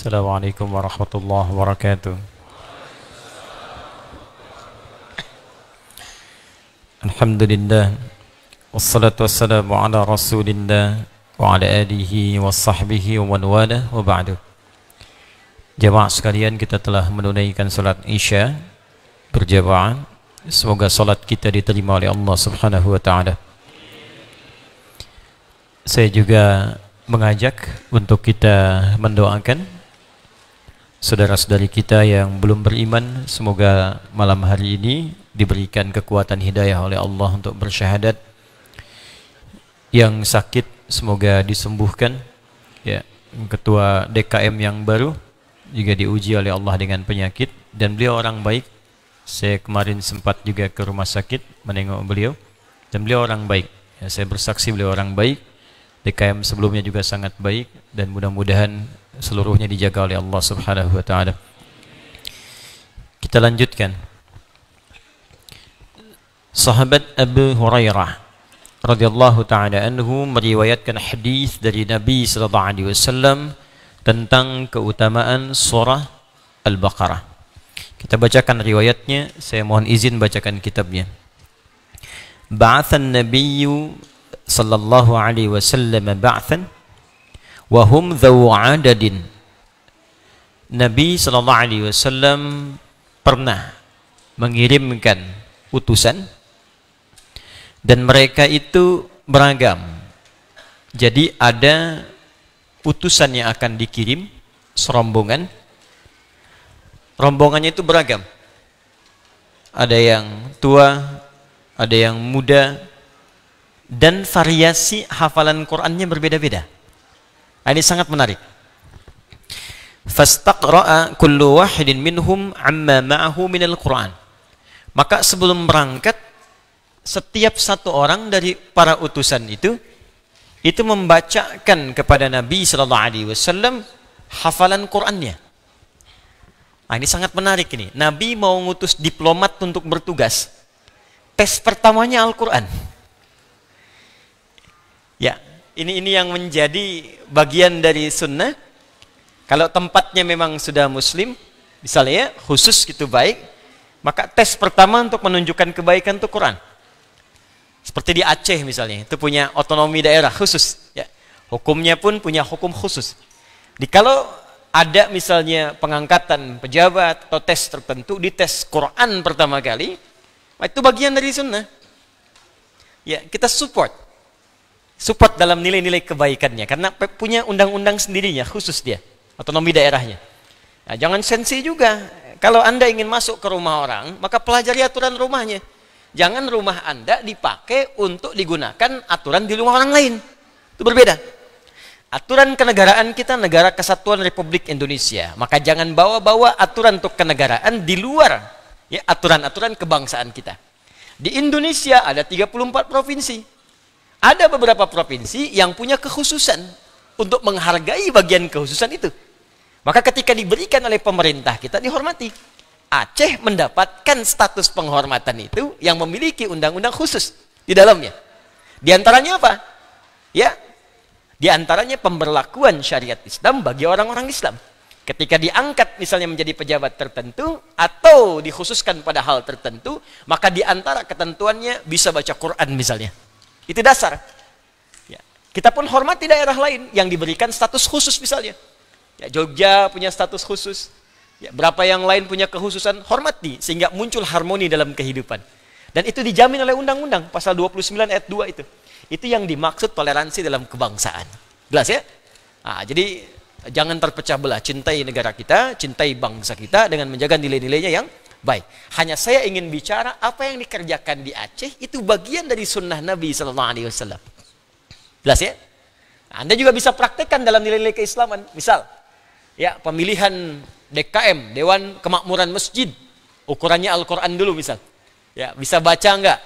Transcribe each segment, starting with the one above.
Assalamualaikum warahmatullahi wabarakatuh. Alhamdulillah, wassalatu wassalamu ala rasulillah wa ala alihi wa sahbihi wa man wala wa ba'du. Jamaah sekalian, kita telah menunaikan salat Isya berjamaah. Semoga salat kita diterima oleh Allah Subhanahu wa taala. Saya juga mengajak untuk kita mendoakan saudara-saudari kita yang belum beriman, semoga malam hari ini diberikan kekuatan hidayah oleh Allah untuk bersyahadat. Yang sakit semoga disembuhkan. Ya, ketua DKM yang baru juga diuji oleh Allah dengan penyakit dan beliau orang baik. Saya kemarin sempat juga ke rumah sakit menengok beliau dan beliau orang baik. Ya, saya bersaksi beliau orang baik. DKM sebelumnya juga sangat baik dan mudah-mudahan seluruhnya dijaga oleh Allah Subhanahu wa taala. Kita lanjutkan. Sahabat Abu Hurairah radhiyallahu taala anhu meriwayatkan hadis dari Nabi sallallahu alaihi wasallam tentang keutamaan surah Al-Baqarah. Kita bacakan riwayatnya, saya mohon izin bacakan kitabnya. Ba'athan nabiyyu sallallahu alaihi wasallam ba'than wa hum dzaw 'adadin. Nabi sallallahu alaihi wasallam pernah mengirimkan utusan dan mereka itu beragam. Jadi ada utusan yang akan dikirim serombongan. Rombongannya itu beragam. Ada yang tua, ada yang muda, dan variasi hafalan Qur'annya berbeda-beda. Ini sangat menarik. Fastaqra'a kullu wahidin minhum amma ma'ahu minal Qur'an. Maka sebelum berangkat, setiap satu orang dari para utusan itu membacakan kepada Nabi sallallahu alaihi wasallam hafalan Qur'annya. Ini sangat menarik ini. Nabi mau ngutus diplomat untuk bertugas. Tes pertamanya Al-Qur'an. Ya, ini yang menjadi bagian dari sunnah. Kalau tempatnya memang sudah muslim, misalnya khusus gitu baik, maka tes pertama untuk menunjukkan kebaikan itu Quran. Seperti di Aceh misalnya, itu punya otonomi daerah khusus. Ya, hukumnya pun punya hukum khusus. Kalau ada misalnya pengangkatan pejabat atau tes tertentu, di tes Quran pertama kali, itu bagian dari sunnah. Ya, kita support dalam nilai-nilai kebaikannya karena punya undang-undang sendirinya khusus dia, otonomi daerahnya. Nah, jangan sensi juga. Kalau Anda ingin masuk ke rumah orang, maka pelajari aturan rumahnya. Jangan rumah Anda dipakai untuk digunakan aturan di rumah orang lain. Itu berbeda. Aturan kenegaraan kita negara kesatuan Republik Indonesia. Maka jangan bawa-bawa aturan untuk kenegaraan di luar ya aturan-aturan kebangsaan kita. Di Indonesia ada 34 provinsi. Ada beberapa provinsi yang punya kekhususan untuk menghargai bagian kekhususan itu. Maka ketika diberikan oleh pemerintah kita dihormati. Aceh mendapatkan status penghormatan itu yang memiliki undang-undang khusus di dalamnya. Di antaranya apa? Ya, di antaranya pemberlakuan syariat Islam bagi orang-orang Islam. Ketika diangkat misalnya menjadi pejabat tertentu atau dikhususkan pada hal tertentu, maka di antara ketentuannya bisa baca Quran misalnya. Itu dasar. Ya. Kita pun hormati daerah lain yang diberikan status khusus misalnya. Ya, Jogja punya status khusus. Ya, berapa yang lain punya kekhususan, hormati sehingga muncul harmoni dalam kehidupan. Dan itu dijamin oleh undang-undang pasal 29 ayat 2 itu. Itu yang dimaksud toleransi dalam kebangsaan. Jelas ya? Nah, jadi jangan terpecah belah. Cintai negara kita, cintai bangsa kita dengan menjaga nilai-nilainya yang baik. Hanya saya ingin bicara apa yang dikerjakan di Aceh itu bagian dari sunnah Nabi sallallahu alaihi wasallam. Jelas ya? Anda juga bisa praktekkan dalam nilai-nilai keislaman. Misal, ya pemilihan DKM, Dewan Kemakmuran Masjid. Ukurannya Al-Quran dulu misal. Ya, bisa baca enggak?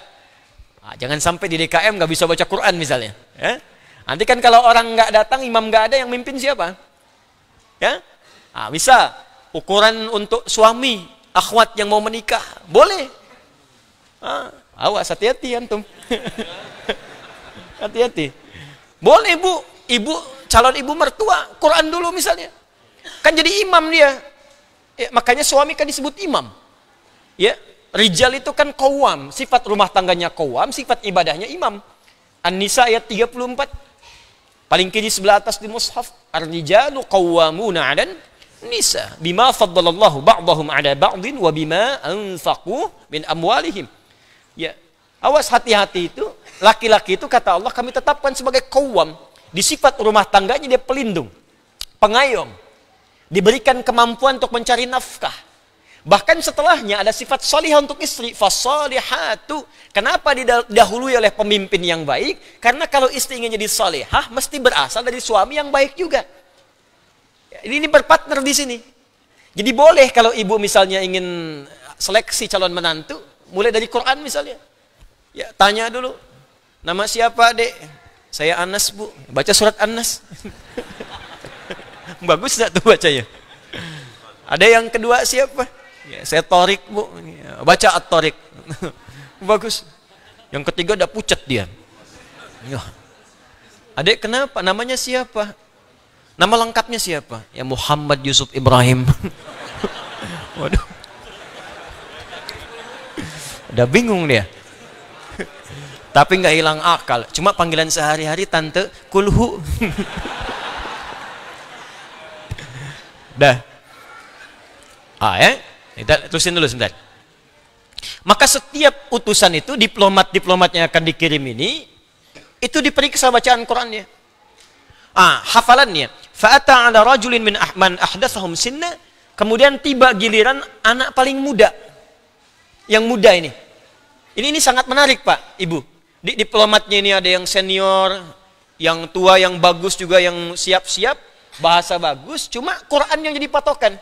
Nah, jangan sampai di DKM enggak bisa baca Quran misalnya. Ya? Nanti kan kalau orang enggak datang, imam enggak ada, yang mimpin siapa? Ya? Nah, bisa ukuran untuk suami, akhwat yang mau menikah, boleh. Awas, hati-hati antum. Hati-hati. Boleh bu, calon ibu mertua, Quran dulu misalnya. Kan jadi imam dia. Ya, makanya suami kan disebut imam. Ya, rijal itu kan qawwam, sifat rumah tangganya qawwam, sifat ibadahnya imam. An-Nisa ayat 34. Paling kiri sebelah atas di mushaf, ar-rijalu qawwamuna 'alan nisa bima faddalallahu ba'dahum 'ala ba'din wa bima anfaqu min amwalihim. Ya, awas hati-hati itu, laki-laki itu kata Allah kami tetapkan sebagai qawwam. Di sifat rumah tangganya dia pelindung, pengayom. Diberikan kemampuan untuk mencari nafkah. Bahkan setelahnya ada sifat salihah untuk istri, fasalihatu. Kenapa didahului oleh pemimpin yang baik? Karena kalau istri ingin jadi salihah, mesti berasal dari suami yang baik juga. Ini berpartner di sini. Jadi boleh kalau ibu misalnya ingin seleksi calon menantu, mulai dari Quran misalnya. Ya, tanya dulu, nama siapa dek? Saya Anas bu, baca surat Anas. Bagus tidak tuh bacanya? Ada yang kedua siapa? Ya, saya Torik bu, ya, baca At-Torik. Bagus. Yang ketiga udah pucat dia. Ya. Adek kenapa? Namanya siapa? Nama lengkapnya siapa? Ya Muhammad Yusuf Ibrahim. Waduh. Udah bingung dia. Tapi nggak hilang akal. Cuma panggilan sehari-hari tante kulhu. Dah. Ya. Kita terusin dulu sebentar. Maka setiap utusan itu, diplomat-diplomat yang akan dikirim ini, itu diperiksa bacaan Qurannya. Hafalannya. Fa'ata 'ala rajulin min man ahdatsahum sinna. Kemudian tiba giliran anak paling muda. Yang muda ini. Ini sangat menarik, Pak, Ibu. Diplomatnya ini ada yang senior, yang tua, yang bagus juga, yang siap-siap, bahasa bagus, cuma Quran yang jadi patokan.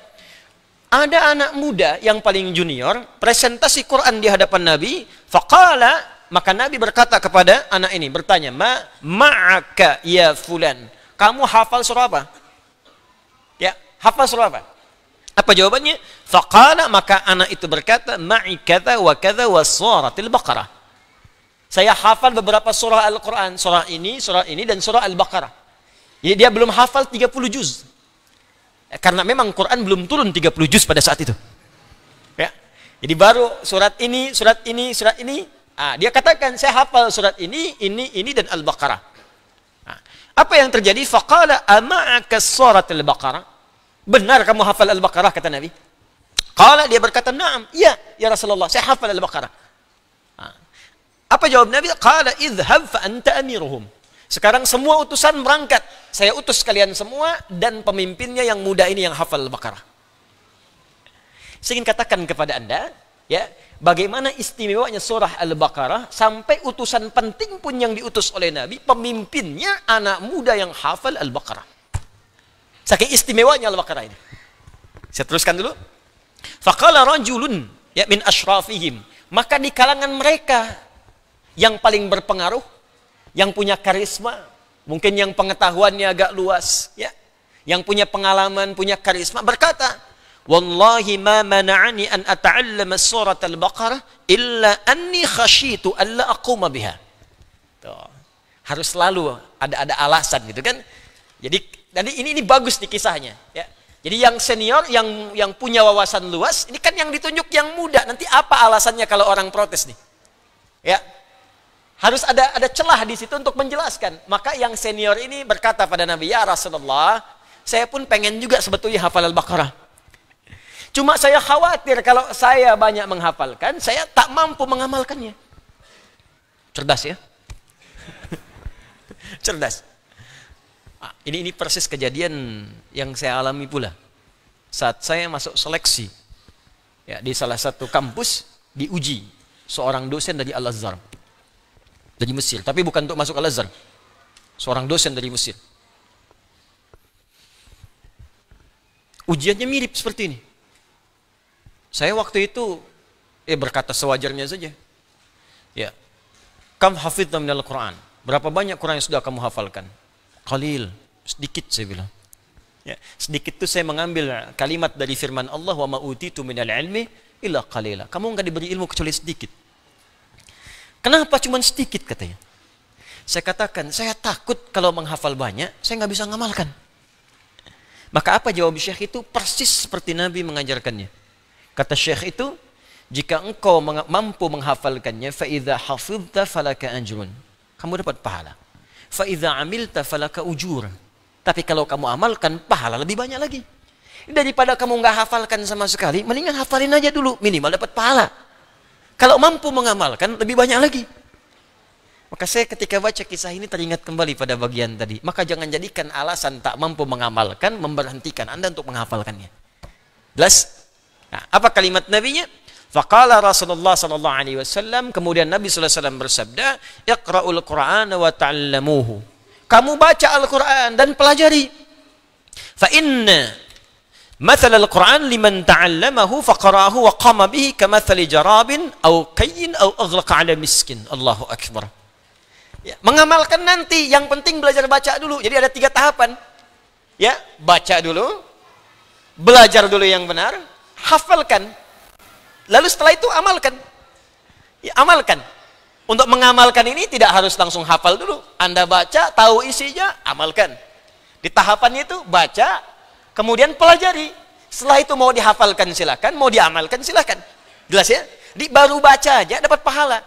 Ada anak muda yang paling junior, presentasi Quran di hadapan Nabi, faqala, maka Nabi berkata kepada anak ini, bertanya, ma'aka ya fulan, kamu hafal surah apa? Ya, hafal surah apa? Apa jawabannya? Faqala, maka anak itu berkata, ma'i kadza wa kadza wa suratil Baqarah. Saya hafal beberapa surah Al-Quran, surah ini, dan surah Al-Baqarah. Jadi dia belum hafal 30 juz. Karena memang Quran belum turun 30 juz pada saat itu. Ya. Jadi baru surat ini. Dia katakan, saya hafal surat ini, dan Al-Baqarah. Apa yang terjadi? Faqala ama'aka suratul Baqarah. Benar kamu hafal Al-Baqarah, kata Nabi. Qala, dia berkata, na'am, iya, ya Rasulullah, saya hafal Al-Baqarah. Apa jawab Nabi? Qala idhhab fa anta amiruhum. Sekarang semua utusan berangkat. Saya utus kalian semua dan pemimpinnya yang muda ini yang hafal Al-Baqarah. Saya ingin katakan kepada Anda, ya, bagaimana istimewanya surah Al-Baqarah sampai utusan penting pun yang diutus oleh Nabi, pemimpinnya anak muda yang hafal Al-Baqarah. Saking istimewanya Al-Baqarah ini. Saya teruskan dulu. Faqala rajulun, ya, min asyrafihim. Maka di kalangan mereka yang paling berpengaruh, yang punya karisma, mungkin yang pengetahuannya agak luas, ya, yang punya pengalaman, punya karisma, berkata, wallahi ma mana'ani an ata'allama surat al-Baqarah illa anni khashitu alla aquma biha. Tuh. Harus selalu ada alasan gitu kan. Jadi ini bagus di kisahnya, ya. Jadi yang senior, yang punya wawasan luas, ini kan yang ditunjuk yang muda. Nanti apa alasannya kalau orang protes nih? Ya. Harus ada celah di situ untuk menjelaskan. Maka yang senior ini berkata pada Nabi, ya Rasulullah, saya pun pengen juga sebetulnya hafal Al-Baqarah. Cuma saya khawatir kalau saya banyak menghafalkan, saya tak mampu mengamalkannya. Cerdas ya? Cerdas. Ini persis kejadian yang saya alami pula. Saat saya masuk seleksi, ya, di salah satu kampus, diuji seorang dosen dari Al-Azhar. Dari Mesir, tapi bukan untuk masuk Al-Azhar. Seorang dosen dari Mesir. Ujiannya mirip seperti ini. Saya waktu itu berkata sewajarnya saja. Ya. Kam hafidna minal Quran. Berapa banyak Quran yang sudah kamu hafalkan? Qalil, sedikit saya bilang. Ya, sedikit itu saya mengambil kalimat dari firman Allah, wa ma utitu minal ilmi illa qalila. Kamu enggak diberi ilmu kecuali sedikit. Kenapa cuma sedikit, katanya? Saya katakan, saya takut kalau menghafal banyak, saya nggak bisa ngamalkan. Maka apa jawab Syekh itu? Persis seperti Nabi mengajarkannya. Kata Syekh itu, jika engkau mampu menghafalkannya, فَإِذَا حَفِظْتَ فَلَكَ أَجْرٌ, kamu dapat pahala. فَإِذَا عَمِلْتَ فَلَكَ أُجُورٌ, tapi kalau kamu amalkan, pahala lebih banyak lagi. Daripada kamu nggak hafalkan sama sekali, mendingan hafalin aja dulu, minimal dapat pahala. Kalau mampu mengamalkan, lebih banyak lagi. Maka saya ketika baca kisah ini teringat kembali pada bagian tadi. Maka jangan jadikan alasan tak mampu mengamalkan memberhentikan Anda untuk menghafalkannya. Jelas? Nah, apa kalimat Nabinya? Faqala Rasulullah sallallahu alaihi wasallam, kemudian Nabi sallallahu alaihi wasallam bersabda, "Iqra'ul Qur'ana wa ta'allamuhu." Kamu baca Al-Qur'an dan pelajari. Fa inna mathal Al-Qur'an liman ta'allamahu faqara'ahu wa qama bihi kamathali jarabin aw qayyin aw aghlaqa 'ala miskin. Allahu akbar. Ya, mengamalkan nanti, yang penting belajar baca dulu. Jadi ada 3 tahapan. Ya, baca dulu, belajar dulu yang benar, hafalkan. Lalu setelah itu amalkan. Ya, amalkan. Untuk mengamalkan ini tidak harus langsung hafal dulu. Anda baca, tahu isinya, amalkan. Di tahapan itu baca, kemudian pelajari. Setelah itu mau dihafalkan silakan, mau diamalkan silakan. Jelas ya? Baru baca aja dapat pahala.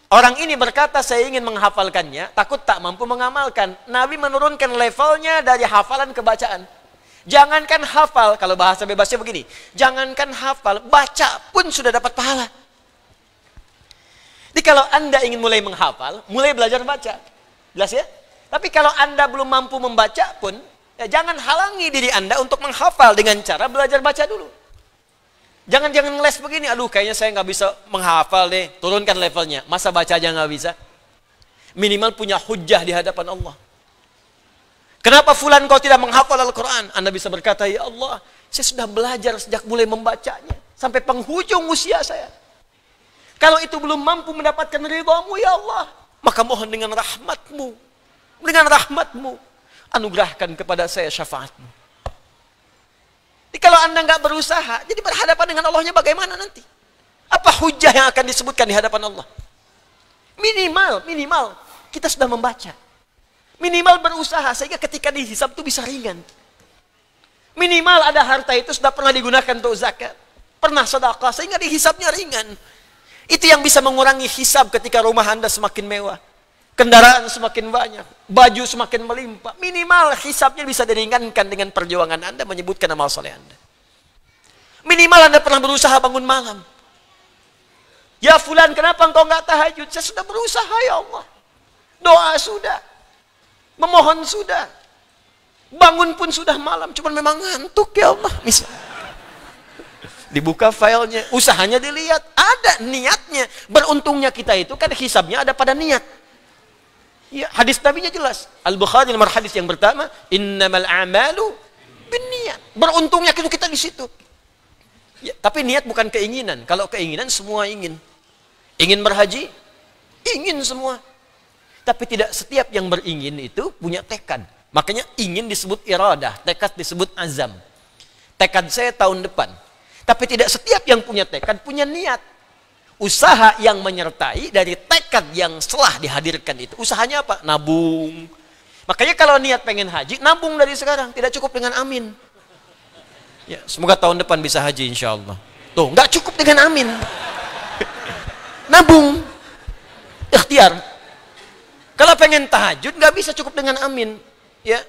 Orang ini berkata, saya ingin menghafalkannya, takut tak mampu mengamalkan. Nabi menurunkan levelnya dari hafalan ke bacaan. Jangankan hafal, kalau bahasa bebasnya begini, jangankan hafal, baca pun sudah dapat pahala. Jadi kalau Anda ingin mulai menghafal, mulai belajar baca. Jelas ya? Tapi kalau Anda belum mampu membaca pun, ya jangan halangi diri Anda untuk menghafal dengan cara belajar baca dulu. Jangan ngeles begini, aduh kayaknya saya nggak bisa menghafal deh, turunkan levelnya. Masa baca aja nggak bisa? Minimal punya hujjah di hadapan Allah. Kenapa fulan kau tidak menghafal Al-Quran? Anda bisa berkata, ya Allah, saya sudah belajar sejak mulai membacanya, sampai penghujung usia saya. Kalau itu belum mampu mendapatkan ridhamu, ya Allah, maka mohon dengan rahmatmu, anugerahkan kepada saya syafaatmu. Jadi kalau Anda nggak berusaha, jadi berhadapan dengan Allahnya bagaimana nanti? Apa hujah yang akan disebutkan di hadapan Allah? Minimal, kita sudah membaca. Minimal berusaha, sehingga ketika dihisab itu bisa ringan. Minimal ada harta itu sudah pernah digunakan untuk zakat, pernah sedekah, sehingga dihisabnya ringan. Itu yang bisa mengurangi hisab ketika rumah Anda semakin mewah, kendaraan semakin banyak, baju semakin melimpah. Minimal hisabnya bisa diringankan dengan perjuangan Anda menyebutkan amal soleh Anda. Minimal Anda pernah berusaha bangun malam. Ya fulan, kenapa engkau nggak tahajud? Saya sudah berusaha, ya Allah. Doa sudah, memohon sudah, bangun pun sudah malam, cuman memang ngantuk, ya Allah. Misalnya dibuka filenya, usahanya dilihat, ada niatnya. Beruntungnya kita itu kan hisabnya ada pada niat. Ya, hadis Nabinya jelas. Al-Bukhari nomor hadis yang pertama, innamal a'malu binniyat. Beruntungnya kita di situ. Ya, tapi niat bukan keinginan. Kalau keinginan semua ingin. Ingin berhaji, ingin semua. Tapi tidak setiap yang beringin itu punya tekad. Makanya ingin disebut iradah, tekad disebut azam. Tekad saya tahun depan. Tapi tidak setiap yang punya tekad punya niat. Usaha yang menyertai dari tekad yang setelah dihadirkan itu. Usahanya apa? Nabung. Makanya kalau niat pengen haji, nabung dari sekarang. Tidak cukup dengan amin. Ya, semoga tahun depan bisa haji insya Allah. Tuh, nggak cukup dengan amin. Nabung. Ikhtiar. Kalau pengen tahajud, nggak bisa cukup dengan amin. Ya,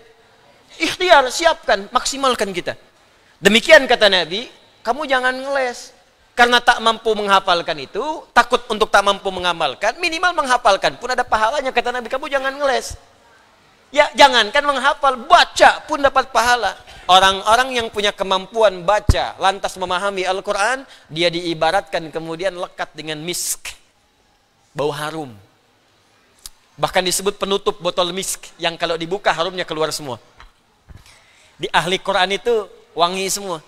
ikhtiar, siapkan, maksimalkan kita. Demikian kata Nabi, kamu jangan ngeles. Karena tak mampu menghafalkan itu, takut untuk tak mampu mengamalkan, minimal menghafalkan pun ada pahalanya. Kata Nabi, kamu jangan ngeles. Ya, jangankan menghafal, baca pun dapat pahala. Orang-orang yang punya kemampuan baca, lantas memahami Al-Quran, dia diibaratkan kemudian lekat dengan misk. Bau harum. Bahkan disebut penutup botol misk, yang kalau dibuka harumnya keluar semua. Di ahli Quran itu wangi semua.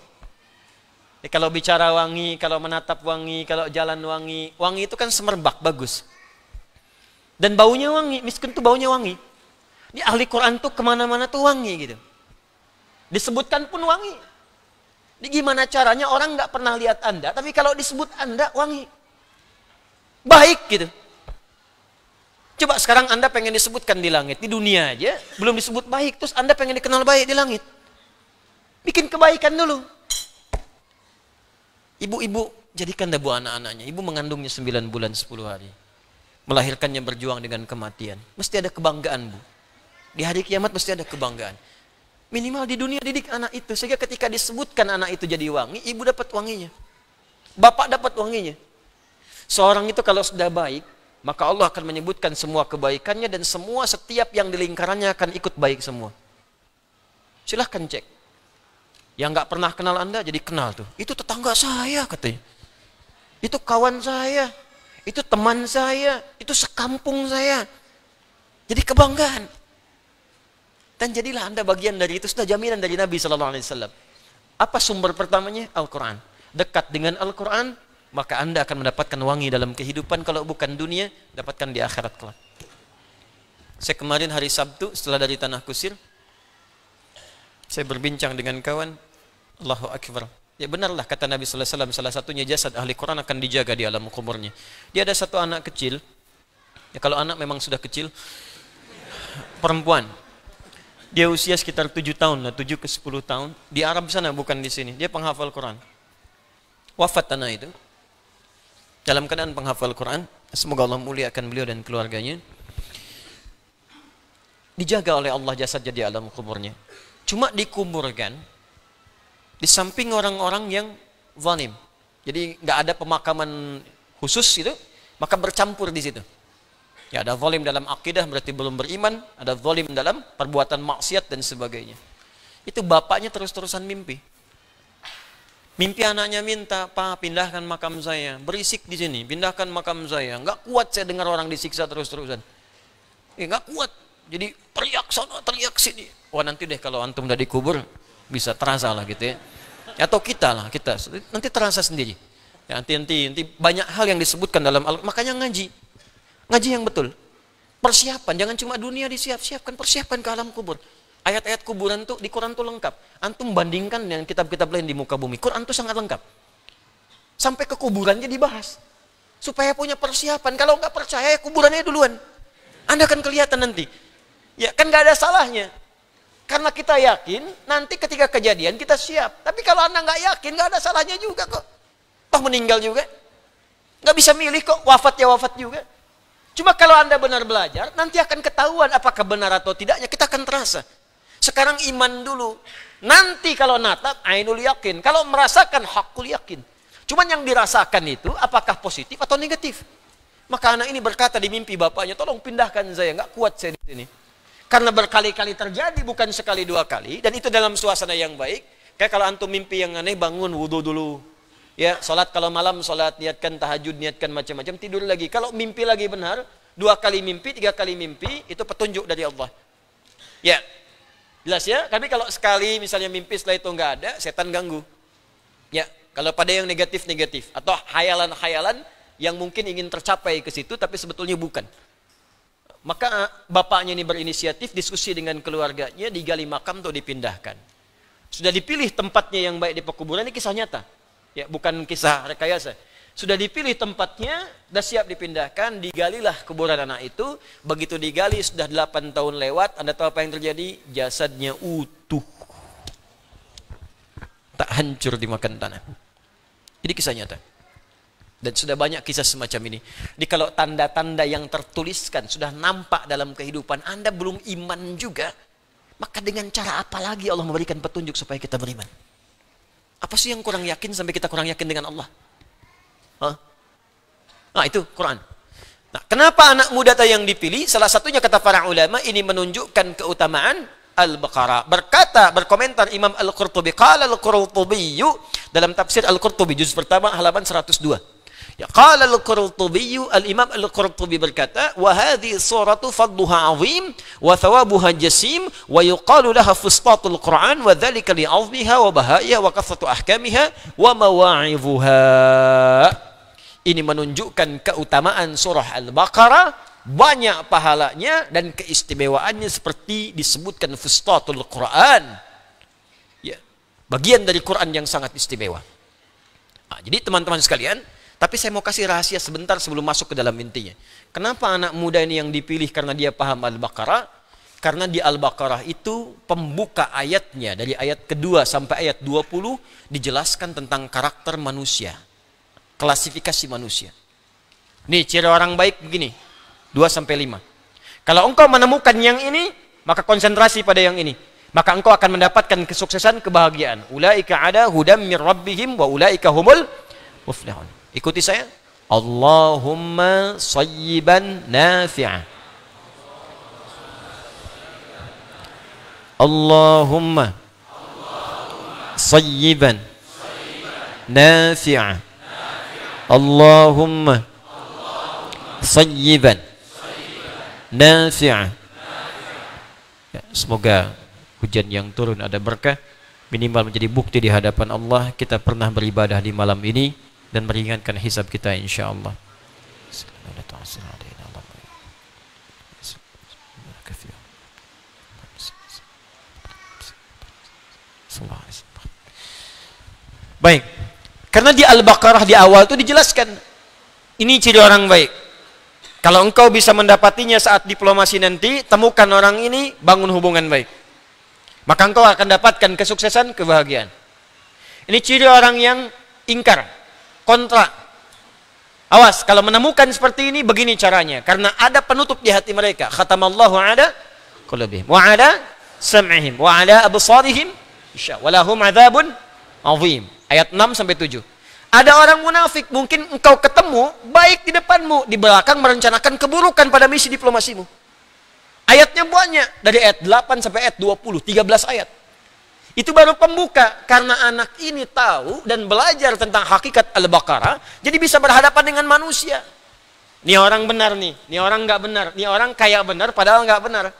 Kalau bicara wangi, kalau menatap wangi, kalau jalan wangi. Wangi itu kan semerbak, bagus. Dan baunya wangi, miskin itu baunya wangi. Di ahli Quran tuh kemana-mana tuh wangi gitu. Disebutkan pun wangi. Ini gimana caranya orang nggak pernah lihat Anda, tapi kalau disebut Anda wangi. Baik gitu. Coba sekarang Anda pengen disebutkan di langit, di dunia aja, belum disebut baik, terus Anda pengen dikenal baik di langit. Bikin kebaikan dulu. Ibu-ibu, jadikan bu anak-anaknya. Ibu mengandungnya 9 bulan 10 hari. Melahirkannya berjuang dengan kematian. Mesti ada kebanggaan, Bu. Di hari kiamat mesti ada kebanggaan. Minimal di dunia didik anak itu. Sehingga ketika disebutkan anak itu jadi wangi, ibu dapat wanginya. Bapak dapat wanginya. Seorang itu kalau sudah baik, maka Allah akan menyebutkan semua kebaikannya dan semua setiap yang di lingkarannya akan ikut baik semua. Silahkan cek. Yang nggak pernah kenal Anda jadi kenal tuh. Itu tetangga saya katanya. Itu kawan saya. Itu teman saya. Itu sekampung saya. Jadi kebanggaan. Dan jadilah Anda bagian dari itu. Sudah jaminan dari Nabi SAW. Apa sumber pertamanya? Al-Quran. Dekat dengan Al-Quran, maka Anda akan mendapatkan wangi dalam kehidupan. Kalau bukan dunia, dapatkan di akhirat kelak. Saya kemarin hari Sabtu setelah dari Tanah Kusir, saya berbincang dengan kawan. Allahu Akbar. Ya benarlah kata Nabi SAW, salah satunya jasad ahli Quran akan dijaga di alam kuburnya. Dia ada satu anak kecil. Ya kalau anak memang sudah kecil, perempuan. Dia usia sekitar 7 tahun, 7 ke 10 tahun. Di Arab sana, bukan di sini. Dia penghafal Quran. Wafat anak itu. Dalam keadaan penghafal Quran. Semoga Allah muliakan beliau dan keluarganya. Dijaga oleh Allah jasadnya di alam kuburnya. Cuma dikuburkan di samping orang-orang yang zalim. Jadi nggak ada pemakaman khusus itu, maka bercampur di situ. Ya ada zalim dalam akidah berarti belum beriman, ada zalim dalam perbuatan maksiat dan sebagainya. Itu bapaknya terus-terusan mimpi. Mimpi anaknya minta, "Pak, pindahkan makam saya. Berisik di sini, pindahkan makam saya. Nggak kuat saya dengar orang disiksa terus-terusan. Nggak kuat. Jadi teriak sana, teriak sini. Wah nanti deh kalau antum udah dikubur bisa terasa lah gitu ya. Atau kita nanti terasa sendiri. Ya, nanti banyak hal yang disebutkan dalam makanya ngaji yang betul. Persiapan, jangan cuma dunia disiapkan, persiapan ke alam kubur. Ayat-ayat kuburan tuh di Quran tuh lengkap. Antum bandingkan dengan kitab-kitab lain di muka bumi. Quran tuh sangat lengkap. Sampai ke kuburannya dibahas. Supaya punya persiapan. Kalau nggak percaya, kuburannya duluan. Anda akan kelihatan nanti. Ya kan nggak ada salahnya. Karena kita yakin, nanti ketika kejadian kita siap. Tapi kalau Anda nggak yakin, nggak ada salahnya juga kok. Toh meninggal juga. Nggak bisa milih kok, wafat juga. Cuma kalau Anda benar belajar, nanti akan ketahuan apakah benar atau tidaknya, kita akan terasa. Sekarang iman dulu. Nanti kalau natap, ainul yakin. Kalau merasakan, hakul yakin. Cuman yang dirasakan itu, apakah positif atau negatif? Maka anak ini berkata di mimpi bapaknya, tolong pindahkan saya, nggak kuat saya di sini. Karena berkali-kali terjadi, bukan sekali dua kali. Dan itu dalam suasana yang baik. Kayak kalau antum mimpi yang aneh, bangun, wudu dulu. Ya, sholat kalau malam, sholat, niatkan tahajud, niatkan macam-macam, tidur lagi. Kalau mimpi lagi benar, 2 kali mimpi, 3 kali mimpi, itu petunjuk dari Allah. Ya, jelas ya. Tapi kalau sekali misalnya mimpi setelah itu nggak ada, setan ganggu. Ya, kalau pada yang negatif-negatif. Atau khayalan-khayalan yang mungkin ingin tercapai ke situ, tapi sebetulnya bukan. Maka bapaknya ini berinisiatif, diskusi dengan keluarganya, digali makam atau dipindahkan. Sudah dipilih tempatnya yang baik di pekuburan, ini kisah nyata. Ya, bukan kisah rekayasa. Sudah dipilih tempatnya, sudah siap dipindahkan, digalilah kuburan anak itu. Begitu digali, sudah 8 tahun lewat, Anda tahu apa yang terjadi? Jasadnya utuh. Tak hancur dimakan tanah. Ini kisah nyata. Dan sudah banyak kisah semacam ini. Jadi kalau tanda-tanda yang tertuliskan sudah nampak dalam kehidupan Anda belum iman juga, maka dengan cara apa lagi Allah memberikan petunjuk supaya kita beriman? Apa sih yang kurang yakin sampai kita kurang yakin dengan Allah? Hah? Nah itu Quran. Nah kenapa anak muda yang dipilih? Salah satunya kata para ulama ini menunjukkan keutamaan Al-Baqarah. Berkomentar Imam Al-Qurtubi. Qala Al-Qurtubi dalam tafsir Al-Qurtubi juz pertama halaman 102. Ya qala Al-Qurtubi, Al-Imam Al-Qurtubi berkata, "Wa hadhihi suratu fadluha 'azim wa thawabuha jasim wa yuqalu laha fustatul Qur'an wa dzalika li'azmiha wa bahaiha wa kathratu ahkamiha wa mawa'idhuha." Ini menunjukkan keutamaan surah Al-Baqarah, banyak pahalanya dan keistimewaannya seperti disebutkan fustatul Qur'an. Ya, bagian dari Quran yang sangat istimewa. Nah, jadi teman-teman sekalian, tapi saya mau kasih rahasia sebentar sebelum masuk ke dalam intinya. Kenapa anak muda ini yang dipilih karena dia paham Al-Baqarah? Karena di Al-Baqarah itu pembuka ayatnya dari ayat kedua sampai ayat 20 dijelaskan tentang karakter manusia. Klasifikasi manusia. Nih ciri orang baik begini. 2 sampai 5. Kalau engkau menemukan yang ini, maka konsentrasi pada yang ini. Maka engkau akan mendapatkan kesuksesan, kebahagiaan. Ulaika ada hudam mir rabbihim wa ulaika humul muflihun. Ikuti saya. Allahumma sayyiban nafi'an. Allahumma sayyiban nafi'an. Allahumma sayyiban nafi'an. Ya, semoga hujan yang turun ada berkah, minimal menjadi bukti di hadapan Allah kita pernah beribadah di malam ini dan meringankan hisab kita insyaallah. Baik, karena di Al-Baqarah di awal itu dijelaskan ini ciri orang baik. Kalau engkau bisa mendapatinya saat diplomasi nanti, temukan orang ini, bangun hubungan baik. Maka engkau akan dapatkan kesuksesan, kebahagiaan. Ini ciri orang yang ingkar, kontra. Awas, kalau menemukan seperti ini, begini caranya. Karena ada penutup di hati mereka. Khatamallahu ala qulubihim wa ala sam'ihim wa ala absarihim walahum adzabun azim. Ayat 6 sampai 7. Ada orang munafik, mungkin engkau ketemu baik di depanmu, di belakang merencanakan keburukan pada misi diplomasimu. Ayatnya banyak, dari ayat 8 sampai ayat 20, 13 ayat. Itu baru pembuka, karena anak ini tahu dan belajar tentang hakikat Al-Baqarah, jadi bisa berhadapan dengan manusia. Ini orang benar nih, ini orang nggak benar, ini orang kayak benar padahal nggak benar.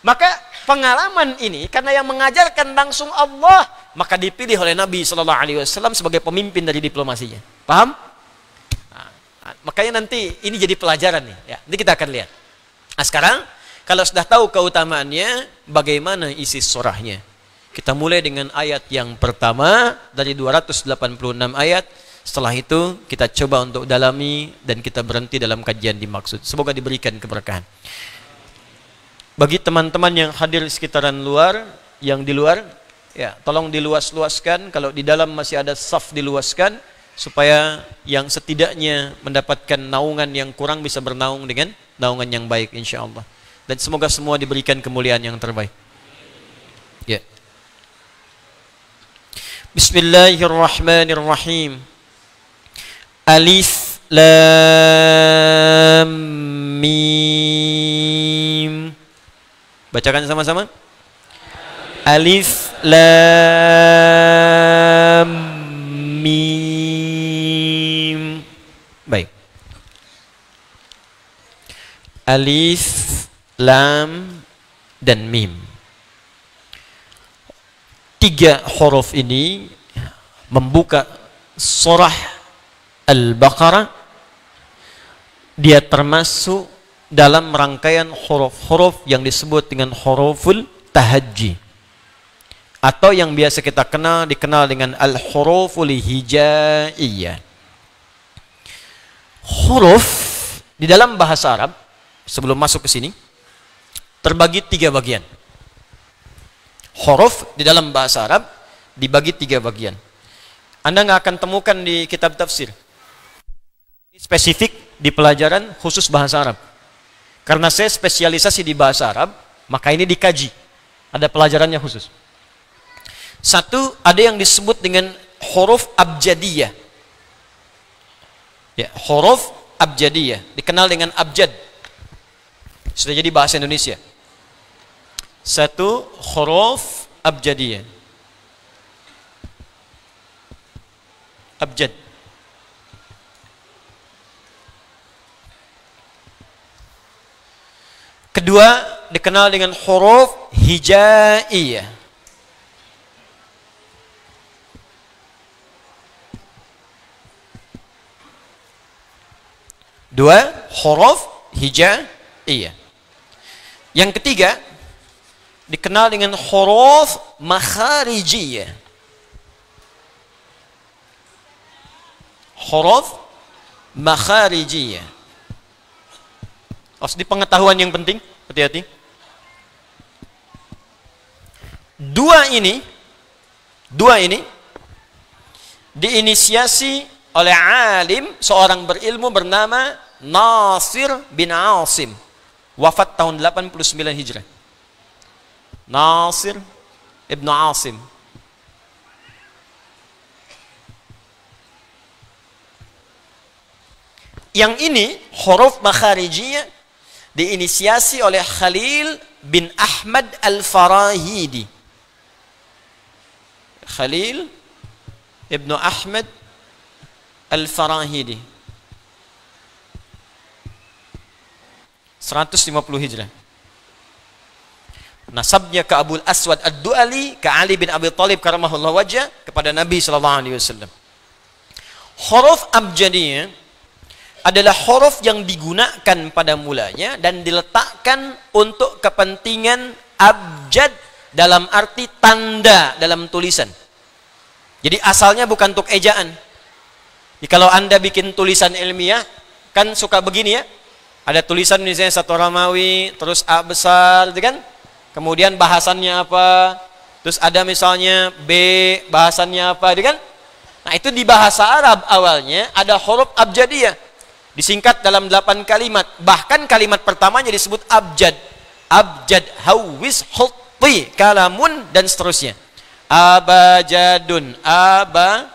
Maka pengalaman ini karena yang mengajarkan langsung Allah, maka dipilih oleh Nabi SAW sebagai pemimpin dari diplomasinya. Paham? Nah, makanya nanti ini jadi pelajaran nih. Ya, nanti kita akan lihat. Nah, sekarang kalau sudah tahu keutamaannya, bagaimana isi surahnya? Kita mulai dengan ayat yang pertama dari 286 ayat. Setelah itu kita coba untuk dalami dan kita berhenti dalam kajian dimaksud. Semoga diberikan keberkahan. Bagi teman-teman yang hadir di sekitaran luar, yang di luar, ya, tolong diluas-luaskan. Kalau di dalam masih ada saf, diluaskan supaya yang setidaknya mendapatkan naungan yang kurang bisa bernaung dengan naungan yang baik insyaallah. Dan semoga semua diberikan kemuliaan yang terbaik. Ya. Bismillahirrahmanirrahim. Alif Lam Mim. Bacakan sama-sama. Alif Lam Mim. Baik. Alif, Lam, dan Mim. 3 huruf ini membuka surah Al-Baqarah. Dia termasuk dalam rangkaian huruf-huruf yang disebut dengan huruful tahajji, atau yang biasa kita dikenal dengan al-huruful hijaiyah. Huruf di dalam bahasa Arab, sebelum masuk ke sini, terbagi 3 bagian. Huruf di dalam bahasa Arab dibagi 3 bagian. Anda nggak akan temukan di kitab tafsir. Spesifik di pelajaran khusus bahasa Arab. Karena saya spesialisasi di bahasa Arab, maka ini dikaji. Ada pelajarannya khusus. 1, ada yang disebut dengan huruf abjadiyah. Ya, huruf abjadiyah, dikenal dengan abjad. Sudah jadi bahasa Indonesia. 1, huruf abjadiyah. Abjad. Kedua, dikenal dengan huruf hijaiyah. Dua, huruf hijaiyah. Yang ketiga, dikenal dengan huruf makharijiyah. Huruf makharijiyah. Di pengetahuan yang penting, hati-hati. Dua ini diinisiasi oleh alim, seorang berilmu bernama Nasir bin Asim, wafat tahun 89 Hijrah. Nasir ibnu Asim. Yang ini huruf makharijiyah diinisiasi oleh Khalil bin Ahmad Al-Farahidi. Khalil ibnu Ahmad Al-Farahidi, 150 Hijrah. Nasabnya ke Abul Aswad Ad-Du'ali, ke Ali bin Abi Thalib karamahullah wajah, kepada Nabi SAW. Huruf abjadiyah adalah huruf yang digunakan pada mulanya dan diletakkan untuk kepentingan abjad dalam arti tanda dalam tulisan. Jadi asalnya bukan untuk ejaan. Jadi kalau Anda bikin tulisan ilmiah, kan suka begini ya. Ada tulisan misalnya satu Romawi, terus A besar, gitu kan? Kemudian bahasannya apa? Terus ada misalnya B, bahasannya apa, gitu kan? Nah, itu di bahasa Arab awalnya ada huruf abjadiyah. Disingkat dalam 8 kalimat. Bahkan kalimat pertamanya disebut abjad. Abjad, hawis, hutti, kalamun, dan seterusnya. Abajadun, abajadun,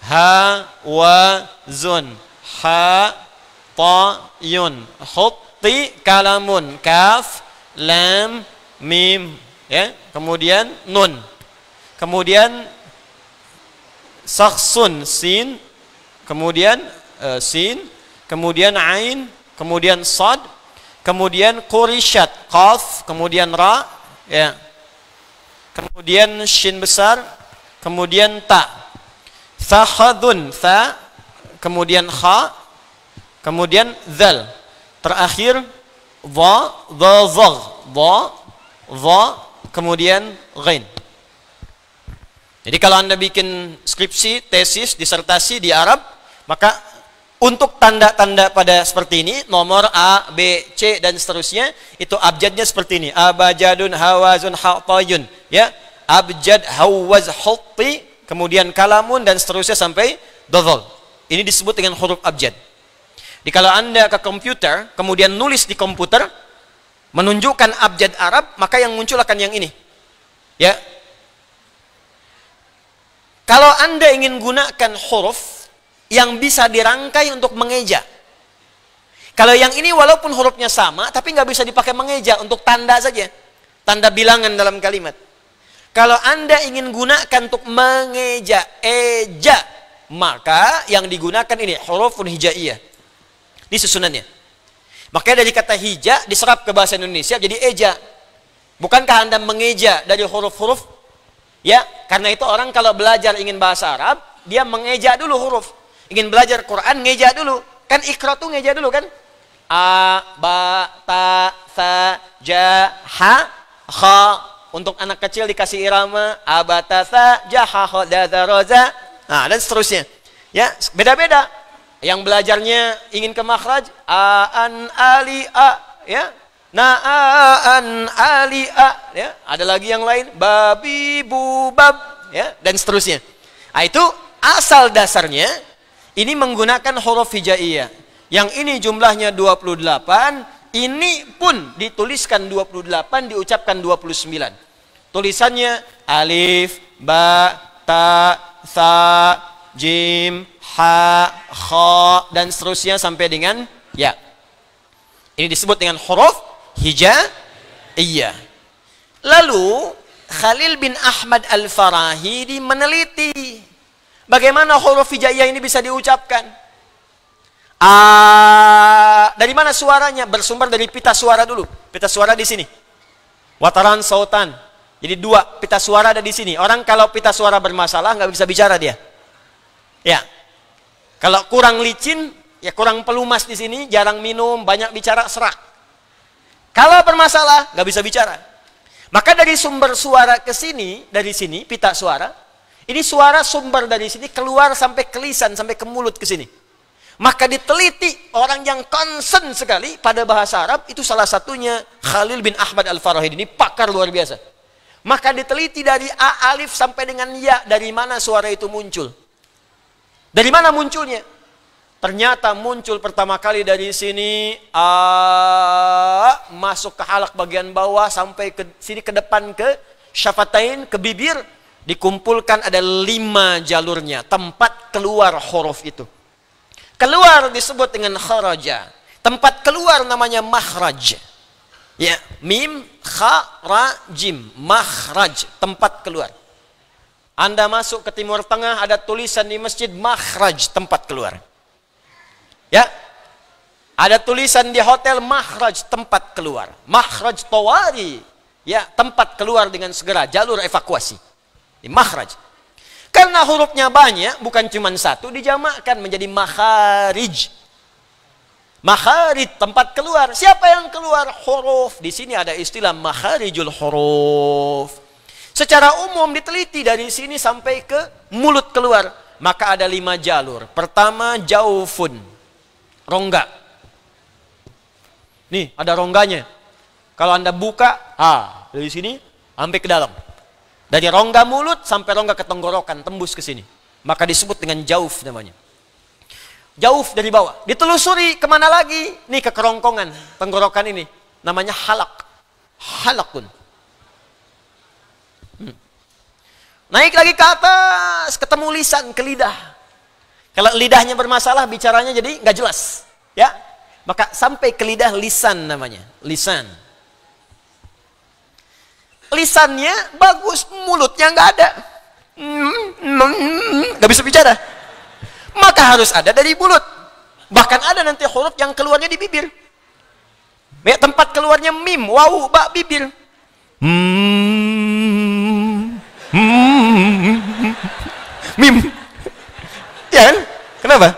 hawazun, hatayun, hutti, kalamun, kaf, lam, mim, ya. Kemudian nun. Kemudian sakhsun, sin. Kemudian sin, kemudian ain, kemudian sad, kemudian qurishat, qaf, kemudian ra, ya. Kemudian shin besar, kemudian ta. Thahadun, tha, kemudian kha, kemudian zal. Terakhir dha, dhazagh, dha, kemudian ghain. Jadi kalau Anda bikin skripsi, tesis, disertasi di Arab, maka untuk tanda-tanda pada seperti ini, nomor A, B, C, dan seterusnya, itu abjadnya seperti ini. Abajadun, hawazun, hatayun. Ya, abjad, hawaz, hutti, kemudian kalamun, dan seterusnya sampai dodol. Ini disebut dengan huruf abjad. Jadi kalau Anda ke komputer, kemudian nulis di komputer, menunjukkan abjad Arab, maka yang muncul akan yang ini. Ya. Kalau Anda ingin gunakan huruf yang bisa dirangkai untuk mengeja. Kalau yang ini walaupun hurufnya sama, tapi nggak bisa dipakai mengeja, untuk tanda saja. Tanda bilangan dalam kalimat. Kalau Anda ingin gunakan untuk mengeja, eja, maka yang digunakan ini, hurufun hijaiyah. Ini susunannya. Makanya dari kata hija, diserap ke bahasa Indonesia jadi eja. Bukankah Anda mengeja dari huruf-huruf? Ya, karena itu orang kalau belajar ingin bahasa Arab, dia mengeja dulu huruf. Ingin belajar Quran, ngeja dulu. Kan ikra tuh ngeja dulu kan? A, ba, ta, sa, ja, ha, kha. Untuk anak kecil dikasih irama. A, ba, ta, sa, ja, ha, kha, da, za, ro, za. Nah, dan seterusnya. Ya, beda-beda. Yang belajarnya ingin ke makhraj, a, an, ali, a. Ya, na'an ali'a, ya. Ada lagi yang lain, babi bubab, ya, dan seterusnya. Nah, itu asal dasarnya ini menggunakan huruf hijaiyah. Yang ini jumlahnya 28, ini pun dituliskan 28, diucapkan 29. Tulisannya alif, ba, ta, sa, jim, ha, kha, dan seterusnya sampai dengan ya. Ini disebut dengan huruf hijaiyah. Lalu Khalil bin Ahmad Al-Farahidi meneliti bagaimana huruf hijaiyah ini bisa diucapkan. Dari mana suaranya? Bersumber dari pita suara dulu. Pita suara di sini. Wataran sautan. Jadi dua pita suara ada di sini. Orang kalau pita suara bermasalah nggak bisa bicara dia. Ya. Kalau kurang licin, ya kurang pelumas di sini, jarang minum, banyak bicara, serak. Kalau bermasalah, nggak bisa bicara. Maka dari sumber suara ke sini, dari sini, pita suara, ini suara sumber dari sini keluar sampai ke lisan, sampai ke mulut ke sini. Maka diteliti orang yang concern sekali pada bahasa Arab, itu salah satunya Khalil bin Ahmad Al-Farahidi, ini pakar luar biasa. Maka diteliti dari A alif sampai dengan ya, dari mana suara itu muncul. Dari mana munculnya? Ternyata muncul pertama kali dari sini, A, masuk ke halak bagian bawah, sampai ke sini ke depan ke syafatain, ke bibir, dikumpulkan ada 5 jalurnya, tempat keluar huruf itu. Keluar disebut dengan kharaja. Tempat keluar namanya makhraj. Ya, mim, kha, ra, jim. Makhraj, tempat keluar. Anda masuk ke Timur Tengah, ada tulisan di masjid makhraj, tempat keluar. Ya. Ada tulisan di hotel makhraj, tempat keluar. Makhraj tawari, ya, tempat keluar dengan segera, jalur evakuasi. Di makhraj. Karena hurufnya banyak, bukan cuma satu, dijamakkan menjadi makharij. Makharij, tempat keluar. Siapa yang keluar? Huruf. Di sini ada istilah makharijul huruf. Secara umum diteliti dari sini sampai ke mulut keluar. Maka ada 5 jalur. Pertama, jaufun. Rongga. Nih, ada rongganya. Kalau Anda buka, dari sini sampai ke dalam. Dari rongga mulut sampai rongga ke tenggorokan, tembus ke sini. Maka disebut dengan jauf namanya. Jauf dari bawah. Ditelusuri kemana lagi? Nih ke kerongkongan, tenggorokan ini. Namanya halak. Halakun. Naik lagi ke atas, ketemu lisan, ke lidah. Kalau lidahnya bermasalah, bicaranya jadi nggak jelas. Ya, maka sampai ke lidah, lisan namanya. Lisan. Lisannya bagus, mulutnya nggak ada, nggak bisa bicara, maka harus ada dari mulut. Bahkan ada nanti huruf yang keluarnya di bibir. Ya, tempat keluarnya mim, waw, ba, bibir. Mim, ya kan? Kenapa?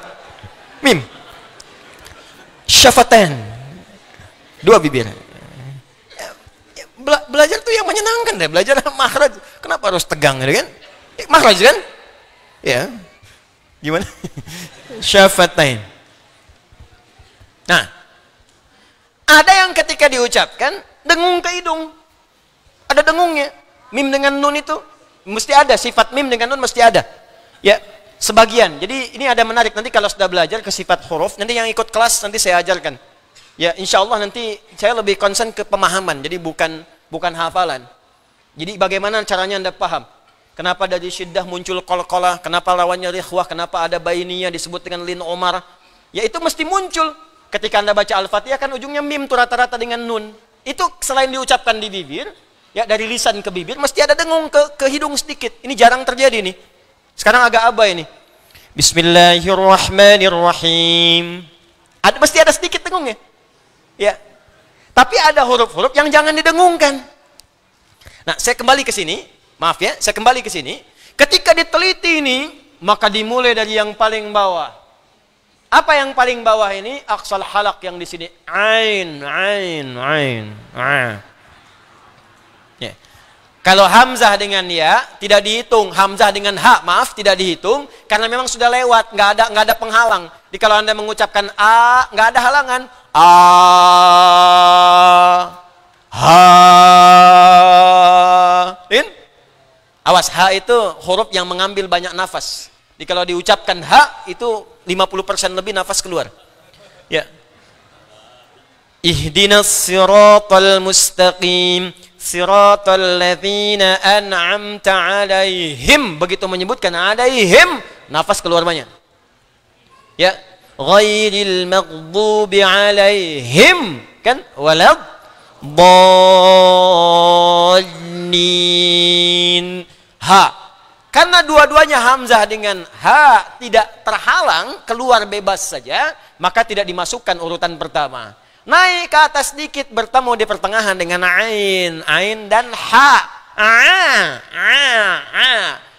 Mim, syafatan, 2 bibir. Belajar tuh yang menyenangkan deh, belajar makhraj. Kenapa harus tegang kan? Makhraj kan? Ya. Gimana? Syafatain. Nah, ada yang ketika diucapkan dengung ke hidung. Ada dengungnya. Mim dengan nun itu mesti ada, sifat mim dengan nun mesti ada. Ya, sebagian. Jadi ini ada menarik, nanti kalau sudah belajar ke sifat huruf, nanti yang ikut kelas nanti saya ajarkan. Ya, insya Allah nanti saya lebih concern ke pemahaman, jadi bukan hafalan. Jadi bagaimana caranya Anda paham? Kenapa dari syiddah muncul qalqalah? Kenapa lawannya rikhwah? Kenapa ada bainiyah disebut dengan lin omar? Ya itu mesti muncul. Ketika Anda baca Al-Fatihah kan ujungnya mim tuh rata-rata dengan nun. Itu selain diucapkan di bibir, ya dari lisan ke bibir, mesti ada dengung ke hidung sedikit. Ini jarang terjadi nih. Sekarang agak abai ini. Bismillahirrahmanirrahim. Mesti ada sedikit dengungnya. Ya, tapi ada huruf-huruf yang jangan didengungkan. Nah, saya kembali ke sini. Maaf ya, saya kembali ke sini. Ketika diteliti ini, maka dimulai dari yang paling bawah. Apa yang paling bawah ini? Aqsal halak yang di sini. Ain. Ya. Kalau hamzah dengan ya, tidak dihitung. Hamzah dengan ha, maaf, tidak dihitung. Karena memang sudah lewat, nggak ada penghalang. Jadi kalau Anda mengucapkan a, nggak ada halangan. Awas, ha itu huruf yang mengambil banyak nafas. Jadi kalau diucapkan ha itu 50% lebih nafas keluar. Ya. Ihdinas siratal mustaqim, siratal ladzina an'amta alaihim. Begitu menyebutkan alaihim, nafas keluar banyak. Ya. Ghairil maghdubi alaihim, kan? Walad dallin. Ha. Karena dua-duanya hamzah dengan ha tidak terhalang, keluar bebas saja, maka tidak dimasukkan urutan pertama. Naik ke atas sedikit, bertemu di pertengahan dengan ain dan ha.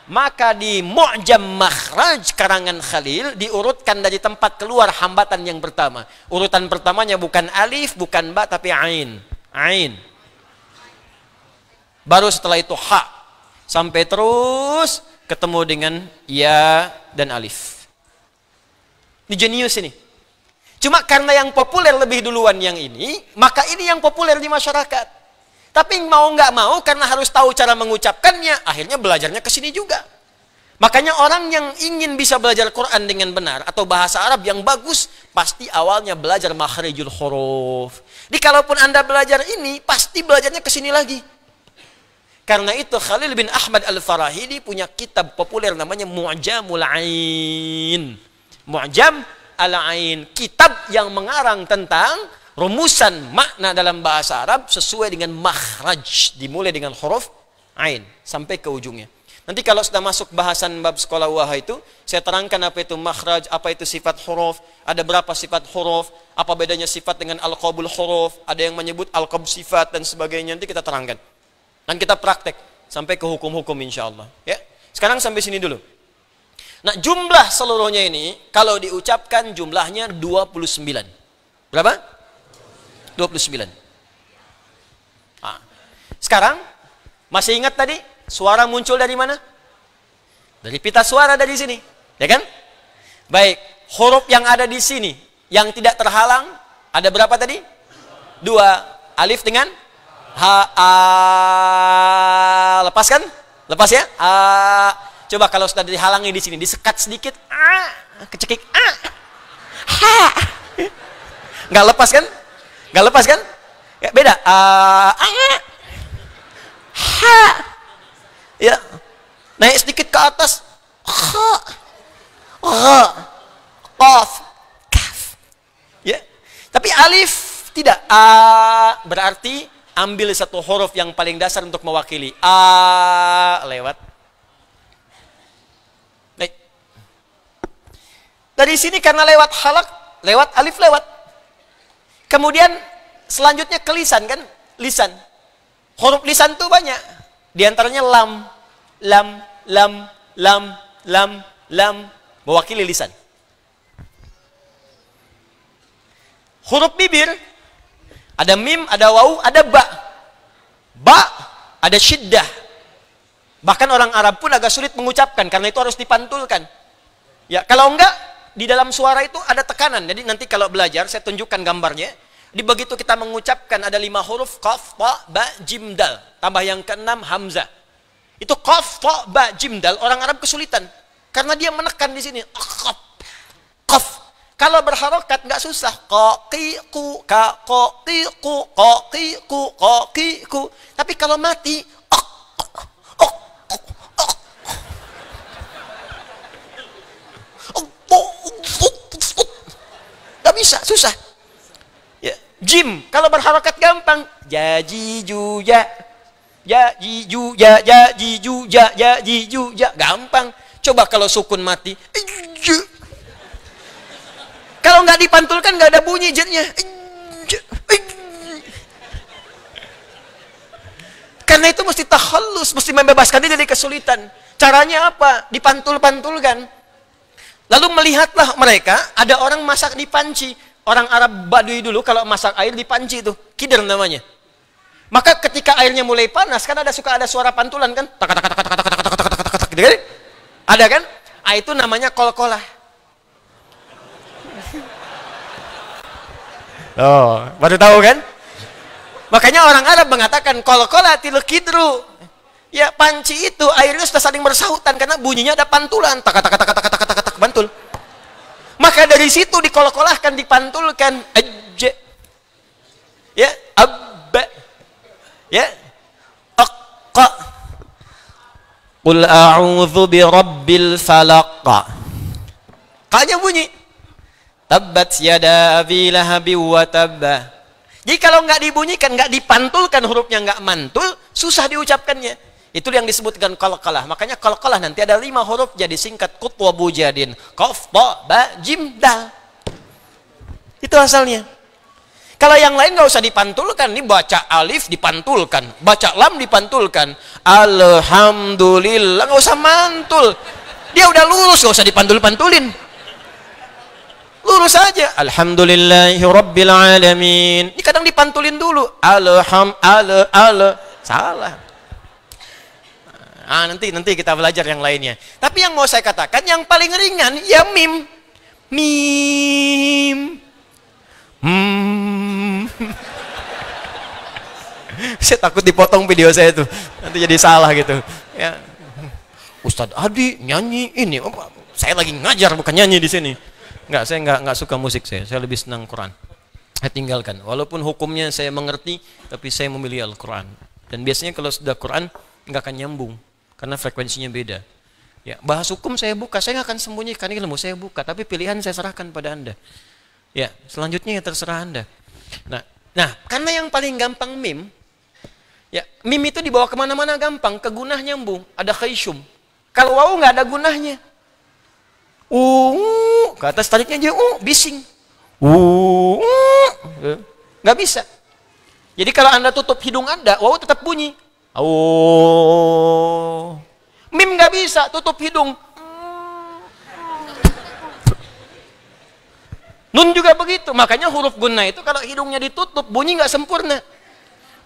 Maka di Mu'jam Makhraj karangan Khalil diurutkan dari tempat keluar hambatan yang pertama. Urutan pertamanya bukan alif, bukan ba, tapi ain. Baru setelah itu ha. Sampai terus ketemu dengan ya dan alif. Ini jenius ini. Cuma karena yang populer lebih duluan yang ini, maka ini yang populer di masyarakat. Tapi mau nggak mau, karena harus tahu cara mengucapkannya, akhirnya belajarnya ke sini juga. Makanya orang yang ingin bisa belajar Quran dengan benar, atau bahasa Arab yang bagus, pasti awalnya belajar makhrijul huruf. Jadi kalaupun Anda belajar ini, pasti belajarnya ke sini lagi. Karena itu Khalil bin Ahmad Al-Farahidi punya kitab populer namanya Mu'jamul Ain. Mu'jam Al-Ain, kitab yang mengarang tentang rumusan makna dalam bahasa Arab sesuai dengan makhraj, dimulai dengan huruf ain sampai ke ujungnya. Nanti kalau sudah masuk bahasan bab sekolah wahai itu, saya terangkan apa itu makhraj, apa itu sifat huruf, ada berapa sifat huruf, apa bedanya sifat dengan al-qabul huruf, ada yang menyebut al-qab sifat dan sebagainya, nanti kita terangkan. Dan kita praktek sampai ke hukum-hukum insyaallah. Ya. Sekarang sampai sini dulu. Nah, jumlah seluruhnya ini kalau diucapkan jumlahnya 29. Berapa? 29. Nah, sekarang masih ingat tadi suara muncul dari mana? Dari pita suara dari sini, ya kan? Baik, huruf yang ada di sini yang tidak terhalang ada berapa tadi? 2. Alif dengan ha, lepaskan? Lepas ya? Coba kalau sudah dihalangi di sini, disekat sedikit, kecekik, ha. Nggak lepas kan? Nggak lepas kan? Ya, beda. Ha. Ya. Naik sedikit ke atas. Ha. Ra. Qaf. Kaf. Ya. Tapi alif tidak. Berarti ambil satu huruf yang paling dasar untuk mewakili. Lewat. Baik. Dari sini karena lewat halak, lewat alif lewat. Kemudian selanjutnya ke lisan kan? Lisan. Huruf lisan itu banyak. Di antaranya lam, lam, lam, lam, lam, lam. Mewakili lisan. Huruf bibir. Ada mim, ada waw, ada ba. Ba, ada syiddah. Bahkan orang Arab pun agak sulit mengucapkan. Karena itu harus dipantulkan. Ya, kalau enggak, di dalam suara itu ada tekanan. Jadi nanti kalau belajar, saya tunjukkan gambarnya. Di begitu kita mengucapkan ada 5 huruf qaf, ta, ba, jim, dal. Tambah yang ke-6 hamzah. Itu qaf, ta, ba, jim, dal. Orang Arab kesulitan karena dia menekan di sini. Qaf. Kalau berharokat nggak susah. Qa, qi, qu, ka, qa, qi, qu, qa, qi, qu, qa, qi, qu. Tapi kalau mati nggak bisa, susah. Jim, kalau berharakat gampang. Jajiju ya. Jajiju ya, jajiju ya, jajiju ya. Gampang. Coba kalau sukun mati. Kalau nggak dipantulkan nggak ada bunyi jetnya. Karena itu mesti takhallus, mesti membebaskan diri dari kesulitan. Caranya apa? Dipantul-pantulkan. Lalu melihatlah mereka, ada orang masak di panci. Orang Arab Baduy dulu kalau masak air di panci itu, kidr namanya. Maka ketika airnya mulai panas, kan suka ada suara pantulan kan? Tak tak tak tak tak tak tak tak tak gitu kan? Ada kan? Itu namanya kol-kolah. Oh, baru tahu kan? Makanya orang Arab mengatakan kol-kolah til kidru. Ya, panci itu airnya sudah saling bersahutan karena bunyinya ada pantulan. Tak tak tak tak tak tak tak tak pantul. Maka dari situ dikol-kolahkan, dipantulkan. Ajj. Ya, abba. Ya. Aqqa. Qul a'udzu birabbil falaq. Kayaknya bunyi. Tabbat yada abi lahabi wa tabba. Jadi kalau nggak dibunyikan, nggak dipantulkan, hurufnya nggak mantul, susah diucapkannya. Itu yang disebutkan qalqalah. Makanya qalqalah nanti ada 5 huruf jadi singkat qut wa bujadin. Qaf, ta, ba, jim, dal. Itu asalnya. Kalau yang lain nggak usah dipantulkan. Ini baca alif dipantulkan, baca lam dipantulkan. Alhamdulillah, nggak usah mantul. Dia udah lurus, nggak usah dipantul-pantulin. Lurus saja. Alhamdulillahi rabbil alamin. Ini kadang dipantulin dulu. Salah. Nanti kita belajar yang lainnya. Tapi yang mau saya katakan yang paling ringan ya mim. Mim. Saya takut dipotong video saya tuh, nanti jadi salah gitu. Ya. Ustadz Adi nyanyi ini, saya lagi ngajar bukan nyanyi di sini. Enggak, saya enggak suka musik saya lebih senang Quran. Saya tinggalkan. Walaupun hukumnya saya mengerti, tapi saya memilih Al-Quran. Dan biasanya kalau sudah Quran enggak akan nyambung, karena frekuensinya beda. Ya, bahas hukum saya buka, saya nggak akan sembunyikan ilmu saya buka, tapi pilihan saya serahkan pada Anda. Ya, selanjutnya ya terserah Anda. Nah, karena yang paling gampang mim, ya mim itu dibawa kemana-mana gampang, ke gunah nyambung, ada khayshum. Kalau waw nggak ada gunahnya, ke atas tariknya aja bising, nggak bisa. Jadi kalau Anda tutup hidung Anda, waw tetap bunyi. Mim nggak bisa, tutup hidung. Nun juga begitu, makanya huruf gunnah itu kalau hidungnya ditutup, bunyi nggak sempurna.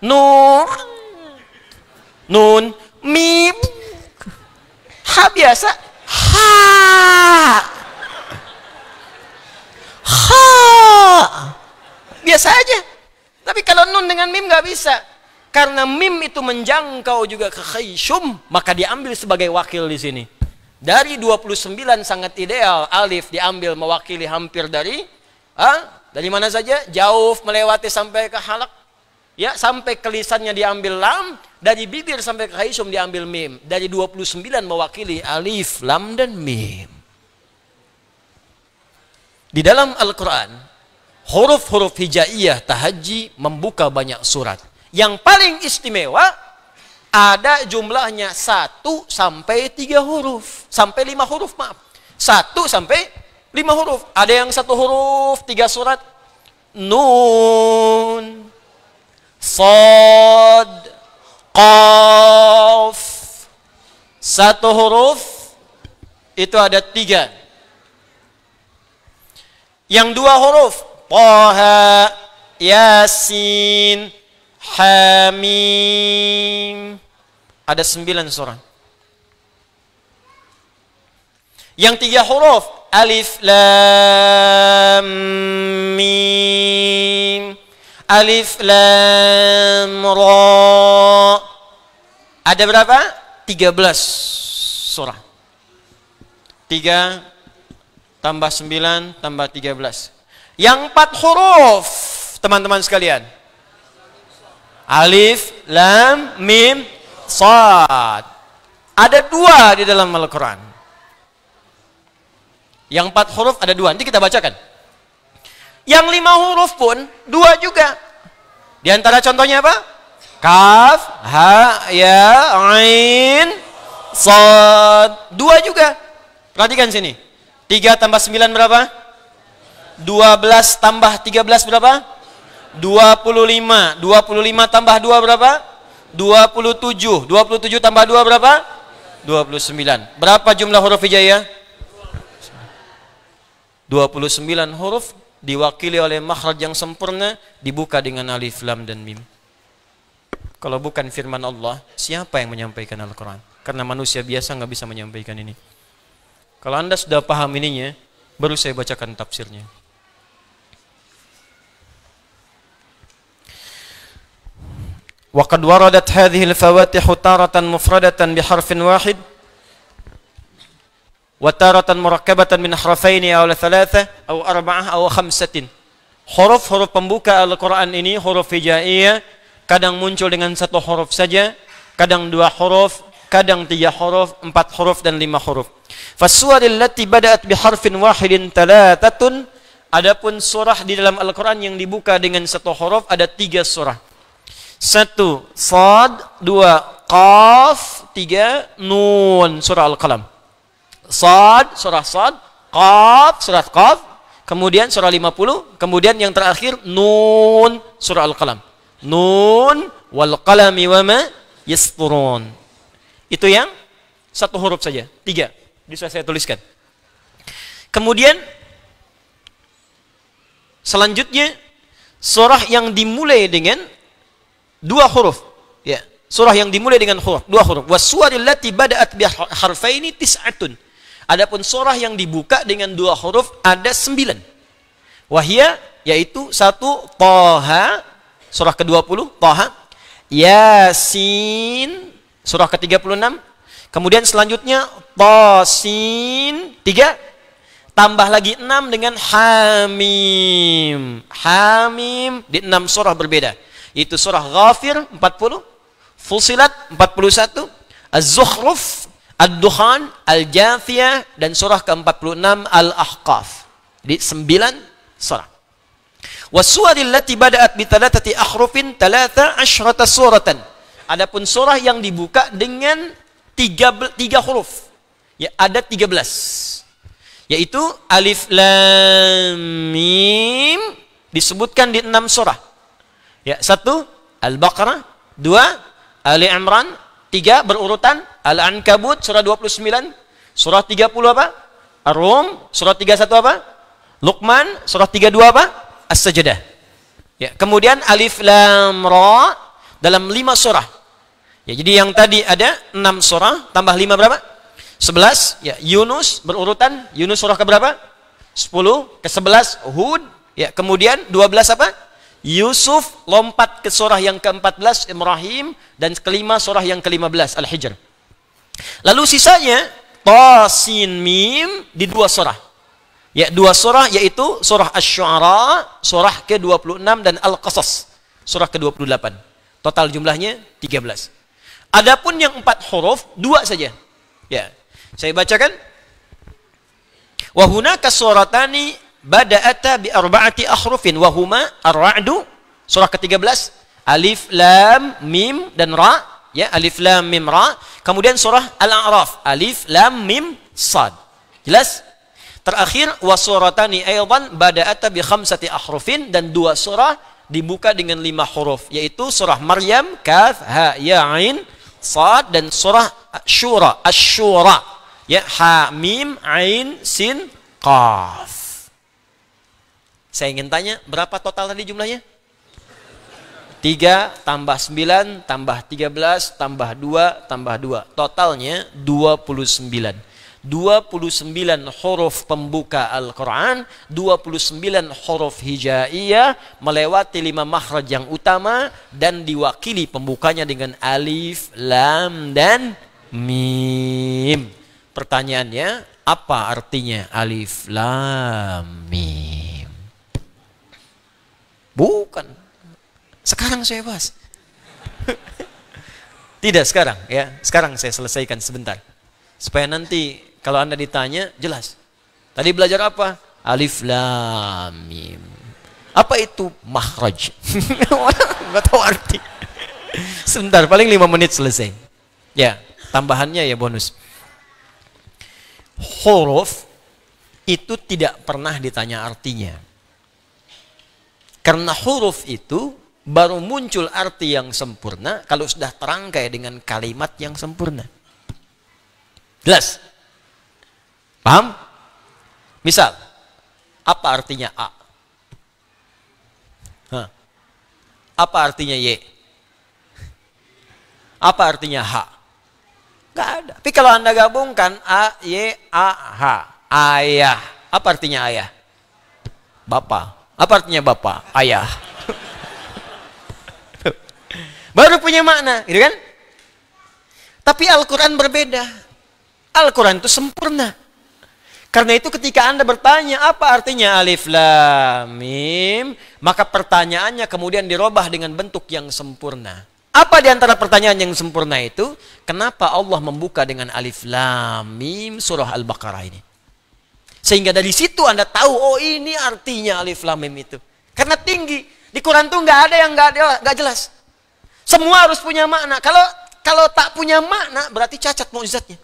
Nun, mim, ha biasa, ha, biasa aja. Tapi kalau nun dengan mim nggak bisa. Karena mim itu menjangkau juga ke khayshum, maka diambil sebagai wakil di sini. Dari 29 sangat ideal, alif diambil mewakili hampir dari mana saja? Jauf melewati sampai ke halak. Ya, sampai ke lisannya diambil lam, dari bibir sampai ke khayshum diambil mim. Dari 29 mewakili alif, lam dan mim. Di dalam Al-Qur'an, huruf-huruf hijaiyah tahajji membuka banyak surat. Yang paling istimewa ada jumlahnya 1 sampai 3 huruf, sampai 5 huruf, maaf. 1 sampai 5 huruf. Ada yang 1 huruf 3 surat. Nun, Shad, Qaf. 1 huruf itu ada 3. Yang 2 huruf, Taha, Yasin, Hamim, ada 9 surah. Yang 3 huruf, alif, lam, mim, alif, lam, ra. Ada berapa? 13 surah. 3 tambah 9 tambah 13. Yang 4 huruf, teman-teman sekalian, alif, lam, mim, shad. Ada 2 di dalam Al-Quran. Yang 4 huruf ada 2. Nanti kita bacakan. Yang 5 huruf pun 2 juga. Di antara contohnya apa? Kaf, ha, ya, ain, shad. 2 juga. Perhatikan sini. 3 tambah 9 berapa? 12 tambah 13 berapa? 25. 25 tambah 2 berapa? 27. 27 tambah 2 berapa? 29. Berapa jumlah huruf hijaiyah? 29 huruf diwakili oleh makhraj yang sempurna, dibuka dengan alif, lam dan mim. Kalau bukan firman Allah, siapa yang menyampaikan Al-Quran? Karena manusia biasa nggak bisa menyampaikan ini. Kalau Anda sudah paham ininya, baru saya bacakan tafsirnya. وقد وردت هذه الفواتح تارة مفردة بحرف واحد وتارة مركبة من حرفين أو ثلاثة أو أربعة أو خمسة. Huruf-huruf pembuka Al-Quran ini, huruf hijaiyah, kadang muncul dengan 1 huruf saja, kadang 2 huruf, kadang 3 huruf, 4 huruf dan 5 huruf. Fasuwaril lati bada'at biharfin wahidin thalathatun. Adapun surah di dalam Al-Quran yang dibuka dengan 1 huruf ada 3 surah. 1 Shad, 2 Qaf, 3 Nun, surah Al-Qalam. Shad, surah Shad, Qaf, surah Qaf, kemudian surah 50, kemudian yang terakhir Nun, surah Al-Qalam. Nun wal qalami wama yasturun. Itu yang 1 huruf saja, 3. Bisa saya tuliskan. Kemudian selanjutnya surah yang dimulai dengan 2 huruf, ya. Surah yang dimulai dengan 2 huruf. Wasuwaril lati bada'at bi harfaini tis'atun. Adapun surah yang dibuka dengan 2 huruf ada 9. Wahia, yaitu 1 Thaha, surah ke-20, Thaha. Yasin, surah ke-36. Kemudian selanjutnya Tasin, 3. Tambah lagi 6 dengan Hamim. Hamim di 6 surah berbeda. Itu surah Ghafir 40, Fusilat 41, Az-Zukhruf, Ad-Dukhan, Al-Jathiyah, dan surah ke-46 Al-Ahqaf. Di 9 surah. Wasuwaril lati bada'at bi thalathati akhrufin 13 suratan. Adapun surah yang dibuka dengan 3 huruf. Ya, ada 13. Yaitu Alif Lam Mim disebutkan di 6 surah. Ya, 1 Al-Baqarah, 2 Ali Imran, 3 berurutan Al-Ankabut surah 29, surah 30 apa? Ar-Rum, surah 31 apa? Luqman, surah 32 apa? As-Sajdah. Ya, kemudian Alif Lam Ra dalam 5 surah. Ya, jadi yang tadi ada 6 surah tambah 5 berapa? 11. Ya, Yunus berurutan, Yunus surah ke berapa? 10, ke-11 Hud, ya, kemudian 12 apa? Yusuf, lompat ke surah yang ke-14 Ibrahim, dan kelima surah yang ke-15 Al-Hijr. Lalu sisanya Tasin Mim di 2 surah. Ya, 2 surah yaitu surah Asy-Syu'ara, surah ke-26, dan Al-Qasas, surah ke-28. Total jumlahnya 13. Adapun yang 4 huruf 2 saja. Ya, saya bacakan. Wa hunaka suratani bada'ata bi arba'ati akhrufin wa huma Ar-Ra'du, surah ke-13, Alif Lam Mim dan Ra, ya, Alif Lam Mim Ra. Kemudian surah Al-A'raf, Alif Lam Mim Sad. Jelas? Terakhir wa suratani aidan bada'ata bi khamsati akhrufin, dan 2 surah dibuka dengan 5 huruf, yaitu surah Maryam, Kaf Ha Ya Ain Sad, dan surah Syura, Asy-Syura, ya, Ha Mim Ain Sin Qaf. Saya ingin tanya, berapa total tadi jumlahnya? 3 tambah 9 tambah 13 tambah 2 tambah 2. Totalnya 29. 29 huruf pembuka Al-Quran, 29 huruf hijaiyah, melewati 5 makhraj yang utama, dan diwakili pembukanya dengan Alif, Lam, dan Mim. Pertanyaannya, apa artinya Alif, Lam, Mim? Bukan. Sekarang saya bahas. Tidak sekarang, ya. Sekarang saya selesaikan sebentar. Supaya nanti kalau Anda ditanya, jelas. Tadi belajar apa? Alif, Lam, Mim. Apa itu makhraj? Nggak tahu arti. Sebentar, paling 5 menit selesai. Ya, tambahannya ya bonus. Huruf itu tidak pernah ditanya artinya. Karena huruf itu baru muncul arti yang sempurna kalau sudah terangkai dengan kalimat yang sempurna. Jelas? Paham? Misal, apa artinya A? Hah. Apa artinya Y? Apa artinya H? Gak ada. Tapi kalau Anda gabungkan A, Y, A, H. Ayah. Apa artinya ayah? Bapak. Apa artinya bapak? Ayah. Baru punya makna, gitu kan? Tapi Al-Quran berbeda. Al-Quran itu sempurna. Karena itu ketika Anda bertanya apa artinya Alif Lam Mim, maka pertanyaannya kemudian dirubah dengan bentuk yang sempurna. Apa di antara pertanyaan yang sempurna itu? Kenapa Allah membuka dengan Alif Lam Mim surah Al-Baqarah ini? Sehingga dari situ Anda tahu, oh ini artinya Alif Lam Mim itu. Karena tinggi. Di Quran itu nggak ada yang nggak jelas. Semua harus punya makna. Kalau tak punya makna, berarti cacat mukjizatnya.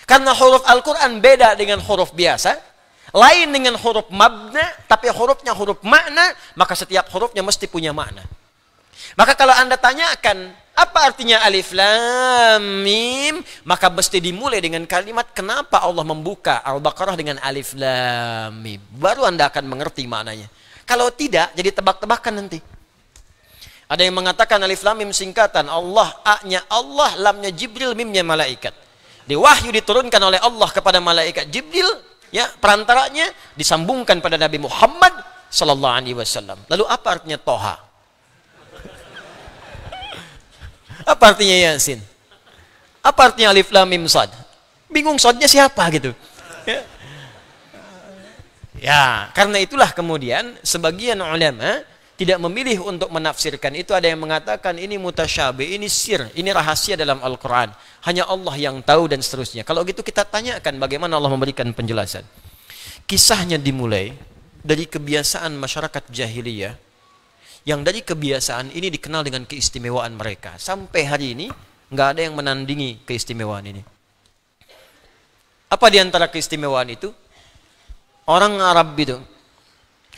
Karena huruf Al-Quran beda dengan huruf biasa. Lain dengan huruf mabna, tapi hurufnya huruf makna, maka setiap hurufnya mesti punya makna. Maka kalau Anda tanyakan, apa artinya Alif Lam Mim? Maka mesti dimulai dengan kalimat kenapa Allah membuka Al-Baqarah dengan Alif Lam Mim. Baru Anda akan mengerti maknanya. Kalau tidak, jadi tebak-tebakan nanti. Ada yang mengatakan Alif Lam Mim singkatan. Allah, A-nya Allah, Lamnya Jibril, Mimnya malaikat. Wahyu diturunkan oleh Allah kepada malaikat Jibril, ya, perantaranya disambungkan pada Nabi Muhammad sallallahu alaihi wasallam. Lalu apa artinya Toha? Apa artinya Yasin? Apa artinya Alif Lam Mim Shad? Bingung shadnya siapa gitu. Ya, karena itulah kemudian sebagian ulama tidak memilih untuk menafsirkan itu. Ada yang mengatakan ini mutasyabih, ini sir, ini rahasia dalam Al-Quran. Hanya Allah yang tahu dan seterusnya. Kalau gitu kita tanyakan bagaimana Allah memberikan penjelasan. Kisahnya dimulai dari kebiasaan masyarakat jahiliyah, yang dari kebiasaan ini dikenal dengan keistimewaan mereka. Sampai hari ini nggak ada yang menandingi keistimewaan ini. Apa di antara keistimewaan itu? Orang Arab itu,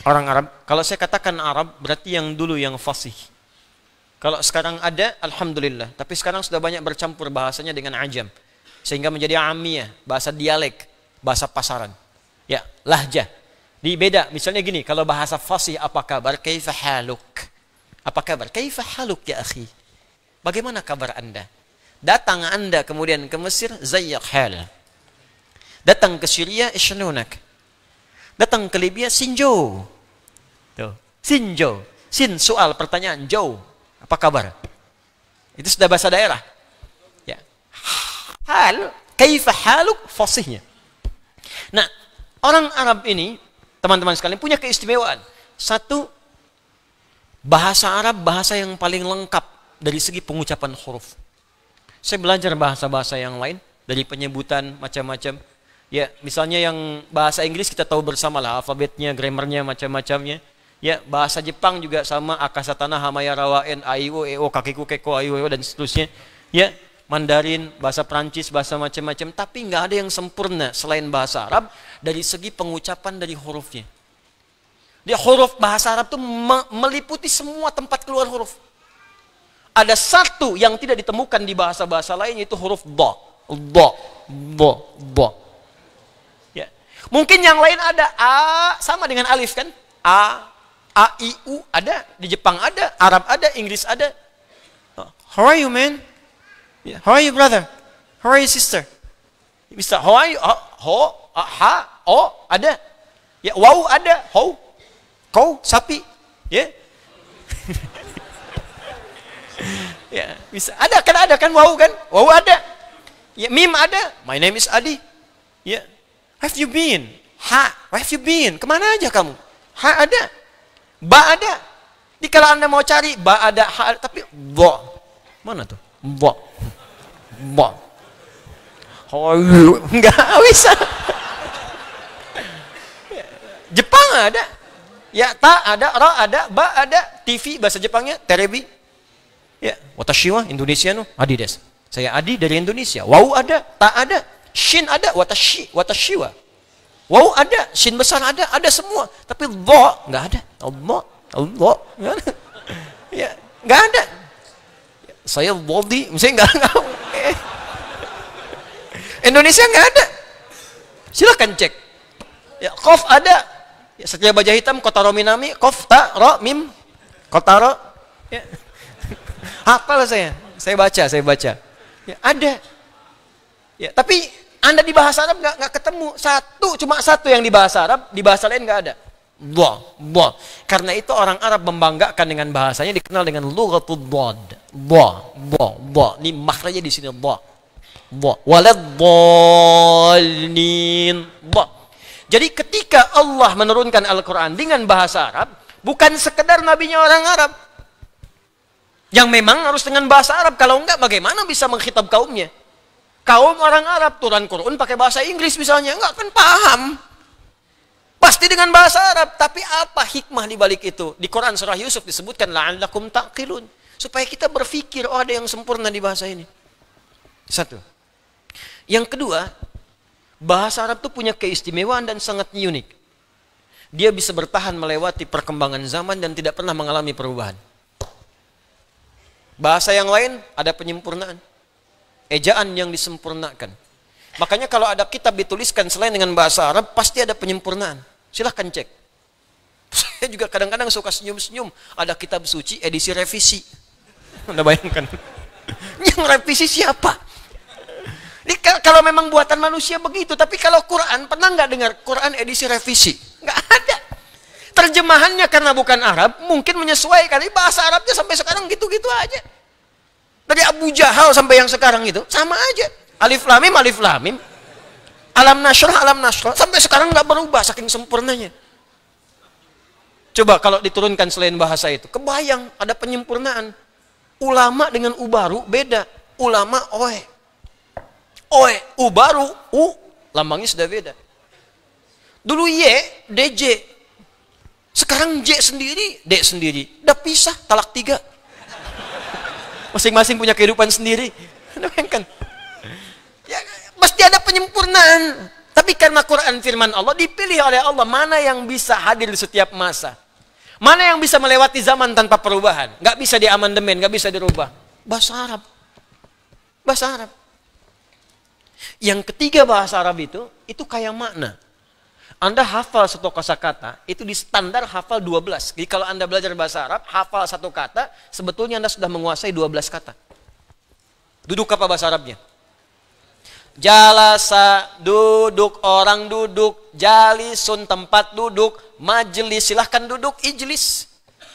orang Arab, kalau saya katakan Arab berarti yang dulu yang fasih. Kalau sekarang ada, alhamdulillah. Tapi sekarang sudah banyak bercampur bahasanya dengan ajam, sehingga menjadi amiyah, bahasa dialek, bahasa pasaran. Ya, lahjah. Di beda, misalnya gini, kalau bahasa fasih, apa kabar? Kaifa haluk? Apa kabar? Kaifa haluk ya akhi? Bagaimana kabar Anda? Datang Anda kemudian ke Mesir, zayyak hal. Datang ke Syria, ishlunak. Datang ke Libya, sinjo. Tuh, sinjo. Sin, soal, pertanyaan. Jo, apa kabar? Itu sudah bahasa daerah. Ya. Hal, kaifa haluk, fasihnya. Nah, orang Arab ini, teman-teman sekalian, punya keistimewaan. Satu, bahasa Arab, bahasa yang paling lengkap dari segi pengucapan huruf. Saya belajar bahasa-bahasa yang lain, dari penyebutan macam-macam. Ya, misalnya yang bahasa Inggris kita tahu bersama lah, alfabetnya, grammarnya, macam-macamnya. Ya, bahasa Jepang juga sama, akasatana, hamaya, rawaen, aiwo, eo, kakiku, keko, aiwo, dan seterusnya. Ya, Mandarin, bahasa Prancis, bahasa macam-macam. Tapi nggak ada yang sempurna selain bahasa Arab dari segi pengucapan dari hurufnya. Dia huruf bahasa Arab itu meliputi semua tempat keluar huruf. Ada satu yang tidak ditemukan di bahasa-bahasa lain, yaitu huruf do. Do, do, do. Ya. Mungkin yang lain ada a sama dengan alif kan? A, I, U ada, di Jepang ada, Arab ada, Inggris ada. How are you, man? Yeah. How are you, brother? How are you, sister? Bisa, how are you? Ho, ha, o ada. Ya, wow ada, ho, kau, sapi. Ya. Ya, bisa. Ada kan wow kan? Wow ada. Ya, mim ada. My name is Adi. Ya. Have you been? Ha, where have you been? Kemana aja kamu? Ha ada. Ba ada. Di kalau Anda mau cari ba ada, ha ada, tapi bo. Mana tuh? Bo. Bo. Oh, enggak bisa. Jepang ada. Ya, ta ada, ra ada, ba ada, TV bahasa Jepangnya terebi. Ya, watashi wa Indonesia no Adi des. Saya Adi dari Indonesia. Wow ada, ta ada, shin ada, watashi wa. Wow ada, shin besar ada semua. Tapi dha enggak ada. Allah. Ya, enggak ada. Saya body, misalnya enggak. Indonesia enggak ada. Silakan cek. Ya, qaf ada. Ya, setiap baja hitam kotaro minami, qaf ta ra mim kotaro. Ya. Hafal saya baca. Ya, ada. Ya, tapi Anda di bahasa Arab nggak ketemu cuma satu yang di bahasa Arab, di bahasa lain nggak ada. Bo. Karena itu orang Arab membanggakan dengan bahasanya, dikenal dengan lughatul dhad. Bo. Ini makhrajnya di sini bo. Waladdallin. Bo. Jadi ketika Allah menurunkan Al-Quran dengan bahasa Arab, bukan sekedar nabinya orang Arab. Yang memang harus dengan bahasa Arab. Kalau enggak, bagaimana bisa mengkhitab kaumnya? Kaum orang Arab, turun Quran pakai bahasa Inggris misalnya. Enggak kan paham. Pasti dengan bahasa Arab. Tapi apa hikmah di balik itu? Di Quran surah Yusuf disebutkan, la'allakum ta'qilun. Supaya kita berpikir, oh ada yang sempurna di bahasa ini. Satu. Yang kedua, bahasa Arab itu punya keistimewaan dan sangat unik. Dia bisa bertahan melewati perkembangan zaman dan tidak pernah mengalami perubahan. Bahasa yang lain ada penyempurnaan. Ejaan yang disempurnakan. Makanya kalau ada kitab dituliskan selain dengan bahasa Arab, pasti ada penyempurnaan. Silahkan cek. Saya juga kadang-kadang suka senyum-senyum. Ada kitab suci edisi revisi. Anda bayangkan. Yang revisi siapa? Ini kalau memang buatan manusia begitu, tapi kalau Quran, pernah nggak dengar Quran edisi revisi? Nggak ada. Terjemahannya karena bukan Arab, mungkin menyesuaikan. Ini bahasa Arabnya sampai sekarang gitu-gitu aja. Dari Abu Jahal sampai yang sekarang itu, sama aja. Alif lam mim, alif lam mim. Alam nashrah, sampai sekarang nggak berubah, saking sempurnanya. Coba kalau diturunkan selain bahasa itu, kebayang ada penyempurnaan. Ulama dengan ubaru beda. Ulama oe, ubaru, lambangnya sudah beda. Dulu Y, DJ. Sekarang J sendiri, D sendiri. Udah pisah, talak 3. Masing-masing punya kehidupan sendiri. Bayangkan. Ya, mesti ada penyempurnaan. Tapi karena Quran firman Allah, dipilih oleh Allah mana yang bisa hadir di setiap masa. Mana yang bisa melewati zaman tanpa perubahan. Nggak bisa diamandemen, nggak bisa dirubah. Bahasa Arab. Bahasa Arab. Yang ketiga bahasa Arab itu kayak makna. Anda hafal satu kosakata, itu di standar hafal 12. Jadi kalau Anda belajar bahasa Arab, hafal satu kata, sebetulnya Anda sudah menguasai 12 kata. Duduk apa bahasa Arabnya? Jalasa, duduk, orang duduk. Jalisun, tempat duduk. Majelis, silahkan duduk. Ijlis.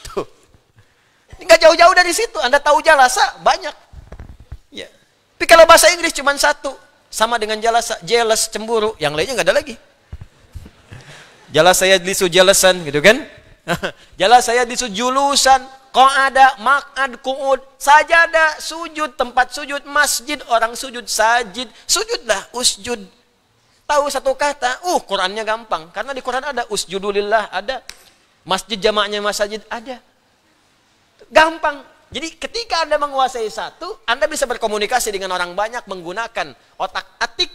Tuh. Nggak jauh-jauh dari situ. Anda tahu jalasa, banyak. Ya. Tapi kalau bahasa Inggris cuma satu. Sama dengan jalasa, jealous, cemburu. Yang lainnya nggak ada lagi. Jalasa yajlisu jalasan, gitu kan? Jalasa yajlisu julusan. Qa'ada, maq'ad, qu'ud, sajadah, sujud, tempat sujud, masjid, orang sujud, sajid, sujudlah, usjud. Tahu satu kata, Qurannya gampang. Karena di Quran ada, usjudulillah, ada. Masjid jamaknya masjid, ada. Gampang. Jadi ketika Anda menguasai satu, Anda bisa berkomunikasi dengan orang banyak menggunakan otak atik,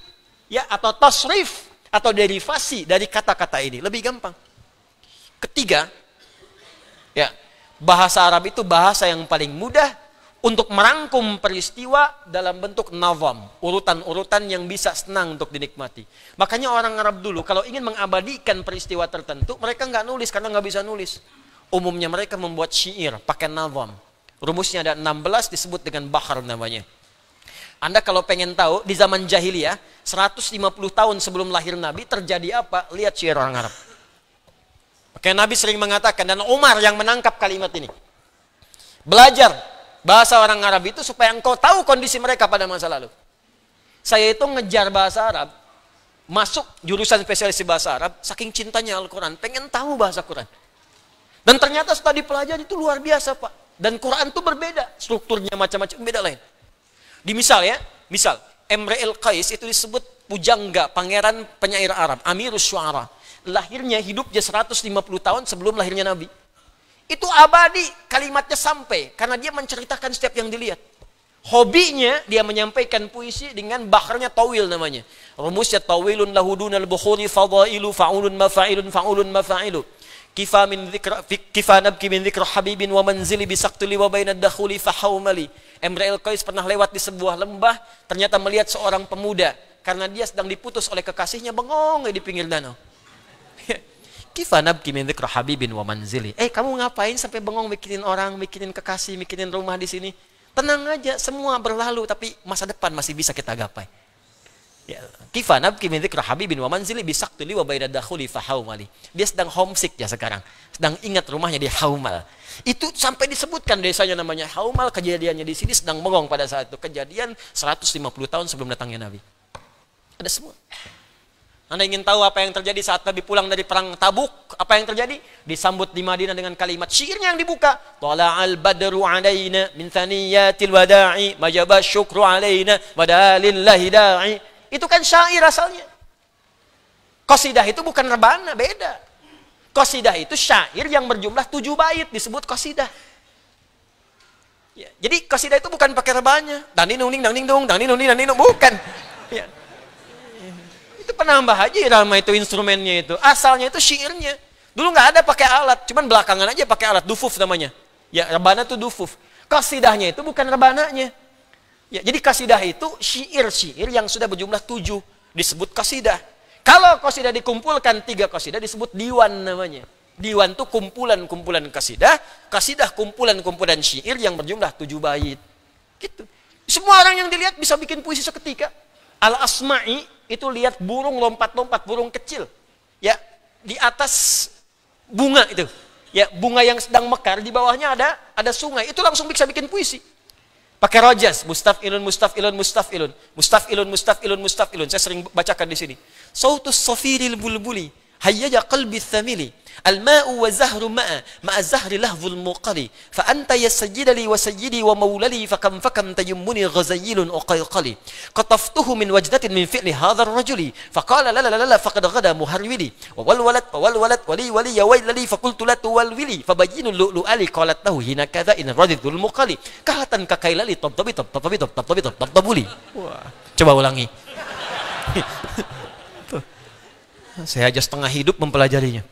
ya, atau tasrif, atau derivasi dari kata-kata ini. Lebih gampang. Ketiga, ya, bahasa Arab itu bahasa yang paling mudah untuk merangkum peristiwa dalam bentuk nazam, urutan-urutan yang bisa senang untuk dinikmati. Makanya orang Arab dulu kalau ingin mengabadikan peristiwa tertentu, mereka nggak nulis karena nggak bisa nulis. Umumnya mereka membuat syair pakai nazam. Rumusnya ada 16, disebut dengan bahar namanya. Anda kalau pengen tahu di zaman jahiliyah 150 tahun sebelum lahir Nabi terjadi apa? Lihat syair orang Arab. Makanya Nabi sering mengatakan, dan Umar yang menangkap kalimat ini. Belajar bahasa orang Arab itu supaya engkau tahu kondisi mereka pada masa lalu. Saya itu ngejar bahasa Arab, masuk jurusan spesialis bahasa Arab, saking cintanya Al-Quran, pengen tahu bahasa Quran. Dan ternyata setelah dipelajari itu luar biasa, Pak. Dan Quran itu berbeda, strukturnya macam-macam, beda lain. Di misal, Imre el-Qais itu disebut pujangga, pangeran penyair Arab, Amirus Syu'ara. Lahirnya, hidupnya 150 tahun sebelum lahirnya Nabi. Itu abadi, kalimatnya sampai. Karena dia menceritakan setiap yang dilihat. Hobinya, dia menyampaikan puisi dengan baharnya tawil namanya. Rumusnya tawilun lahudunal bukhuri fadailu fa'ulun mafa'ilun fa'ulun mafa'ilu. Kifa nabki min dhikra habibin wa manzili bisaktuli wa bainad dakhuli fahawmali. Imre el-Qais pernah lewat di sebuah lembah, ternyata melihat seorang pemuda. Karena dia sedang diputus oleh kekasihnya, bengong di pinggir danau. Kifa nabki min dzikra habibin wa manzili. Kamu ngapain sampai bengong mikirin orang, mikirin kekasih, mikirin rumah di sini? Tenang aja, semua berlalu tapi masa depan masih bisa kita gapai. Ya, kifa nabki min dzikra habibin wa manzili bisaktuli wa bainad dakhuli fahawmali. Dia sedang homesick ya sekarang. Sedang ingat rumahnya di Haumal. Itu sampai disebutkan desanya namanya Haumal, kejadiannya di sini sedang bengong pada saat itu. Kejadian 150 tahun sebelum datangnya Nabi. Ada semua. Anda ingin tahu apa yang terjadi saat Nabi pulang dari perang Tabuk? Apa yang terjadi? Disambut di Madinah dengan kalimat syairnya yang dibuka. Tala'al badru alaina min thaniyatil wada'i majaba syukru alaina wadalillahi da'i. Itu kan syair asalnya. Qasidah itu bukan rebana, beda. Qasidah itu syair yang berjumlah 7 bait disebut qasidah. Ya, jadi qasidah itu bukan pakai rebanya. Dang-ding-dung, dang-ding-dung, dang-ding-dung, dang-ding-dung, bukan. Ya. Itu penambah aja irama itu instrumennya itu. Asalnya itu syairnya. Dulu nggak ada pakai alat, cuman belakangan aja pakai alat, dufuf namanya. Ya, rebana itu dufuf. Qasidahnya itu bukan rebananya. Ya, jadi qasidah itu syair-syair yang sudah berjumlah 7 disebut qasidah. Kalau qasidah dikumpulkan 3 qasidah disebut diwan namanya. Diwan itu kumpulan-kumpulan qasidah, qasidah kumpulan-kumpulan syair yang berjumlah 7 bait. Gitu. Semua orang yang dilihat bisa bikin puisi seketika. Al-Asma'i itu lihat burung lompat-lompat, burung kecil. Ya, di atas bunga itu. Ya, bunga yang sedang mekar, di bawahnya ada sungai. Itu langsung bisa bikin puisi. Pakai rojas, mustaf'ilun, mustaf'ilun, mustaf'ilun. Mustaf'ilun, mustaf'ilun, mustaf'ilun. Saya sering bacakan di sini. Sautus safiril bulbuli, hayyaja qalbi thamili. Al-ma'u wa zahru ma'a zahri lahzul muqali. Fa anta ya sayyidali wa sayyidi wa maulali, fakam tayammuni ghazayilun uqayqali. Qataftuhu min wajdatin min fi'li hadha ar-rajuli. Faqala la la la la faqad ghada muharwili. Wa walwalat wali ya wailali faqultu la tuwalwili. Fabayyinu lu'lu'ali qalat lahu hina kadha in radidul muqali. Kahatan kakailali tabtabuli. Wah, coba ulangi. Saya aja setengah hidup mempelajarinya.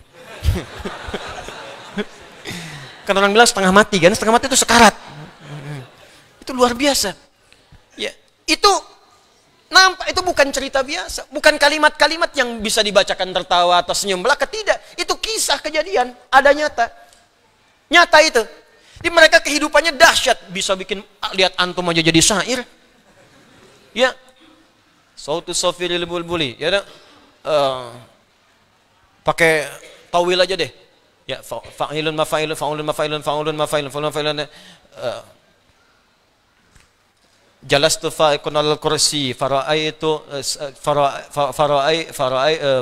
Kan orang bilang setengah mati kan, setengah mati itu sekarat. Itu luar biasa. Ya, itu nampak itu bukan cerita biasa, bukan kalimat-kalimat yang bisa dibacakan tertawa atau senyum belaka, tidak. Itu kisah kejadian, ada nyata. Nyata itu. Di mereka kehidupannya dahsyat, bisa bikin lihat antum aja jadi syair. Ya. Sautu safiril bulbuli, ya. Pakai tawil aja deh. Ya, fa'ilun mafa'ilun fa'ulun mafa'ilun fa'ulun mafa'ilun fa'ulun mafa'ilun. Jalastu fa'ikun al-kursi fara'aitu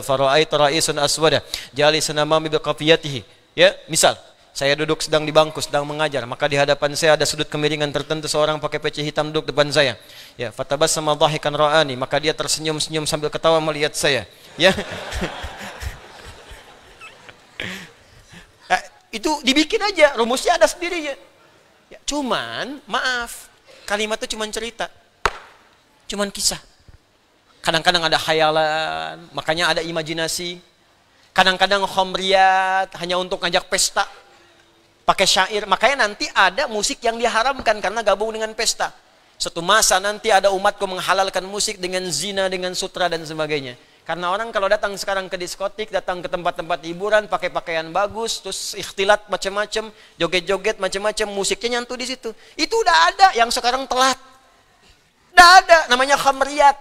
fara'aitu ra'isun aswada jalisun amami biqafiyatihi. Ya, misal saya duduk sedang di bangku sedang mengajar, maka di hadapan saya ada sudut kemiringan tertentu, seorang pakai peci hitam duduk depan saya. Ya, fatabassama dhahikan ra'ani, maka dia tersenyum-senyum sambil ketawa melihat saya. Ya. Itu dibikin aja, rumusnya ada sendirinya. Ya, cuman, maaf, kalimat itu cuman cerita. Cuman kisah. Kadang-kadang ada khayalan, makanya ada imajinasi. Kadang-kadang khamriyat, hanya untuk ngajak pesta. Pakai syair, makanya nanti ada musik yang diharamkan karena gabung dengan pesta. Suatu masa nanti ada umatku menghalalkan musik dengan zina, dengan sutra dan sebagainya. Karena orang kalau datang sekarang ke diskotik, datang ke tempat-tempat hiburan, pakai pakaian bagus, terus ikhtilat macam-macam, joget-joget macam-macam, musiknya nyantu di situ. Itu udah ada, yang sekarang telat. Udah ada, namanya khamriyat.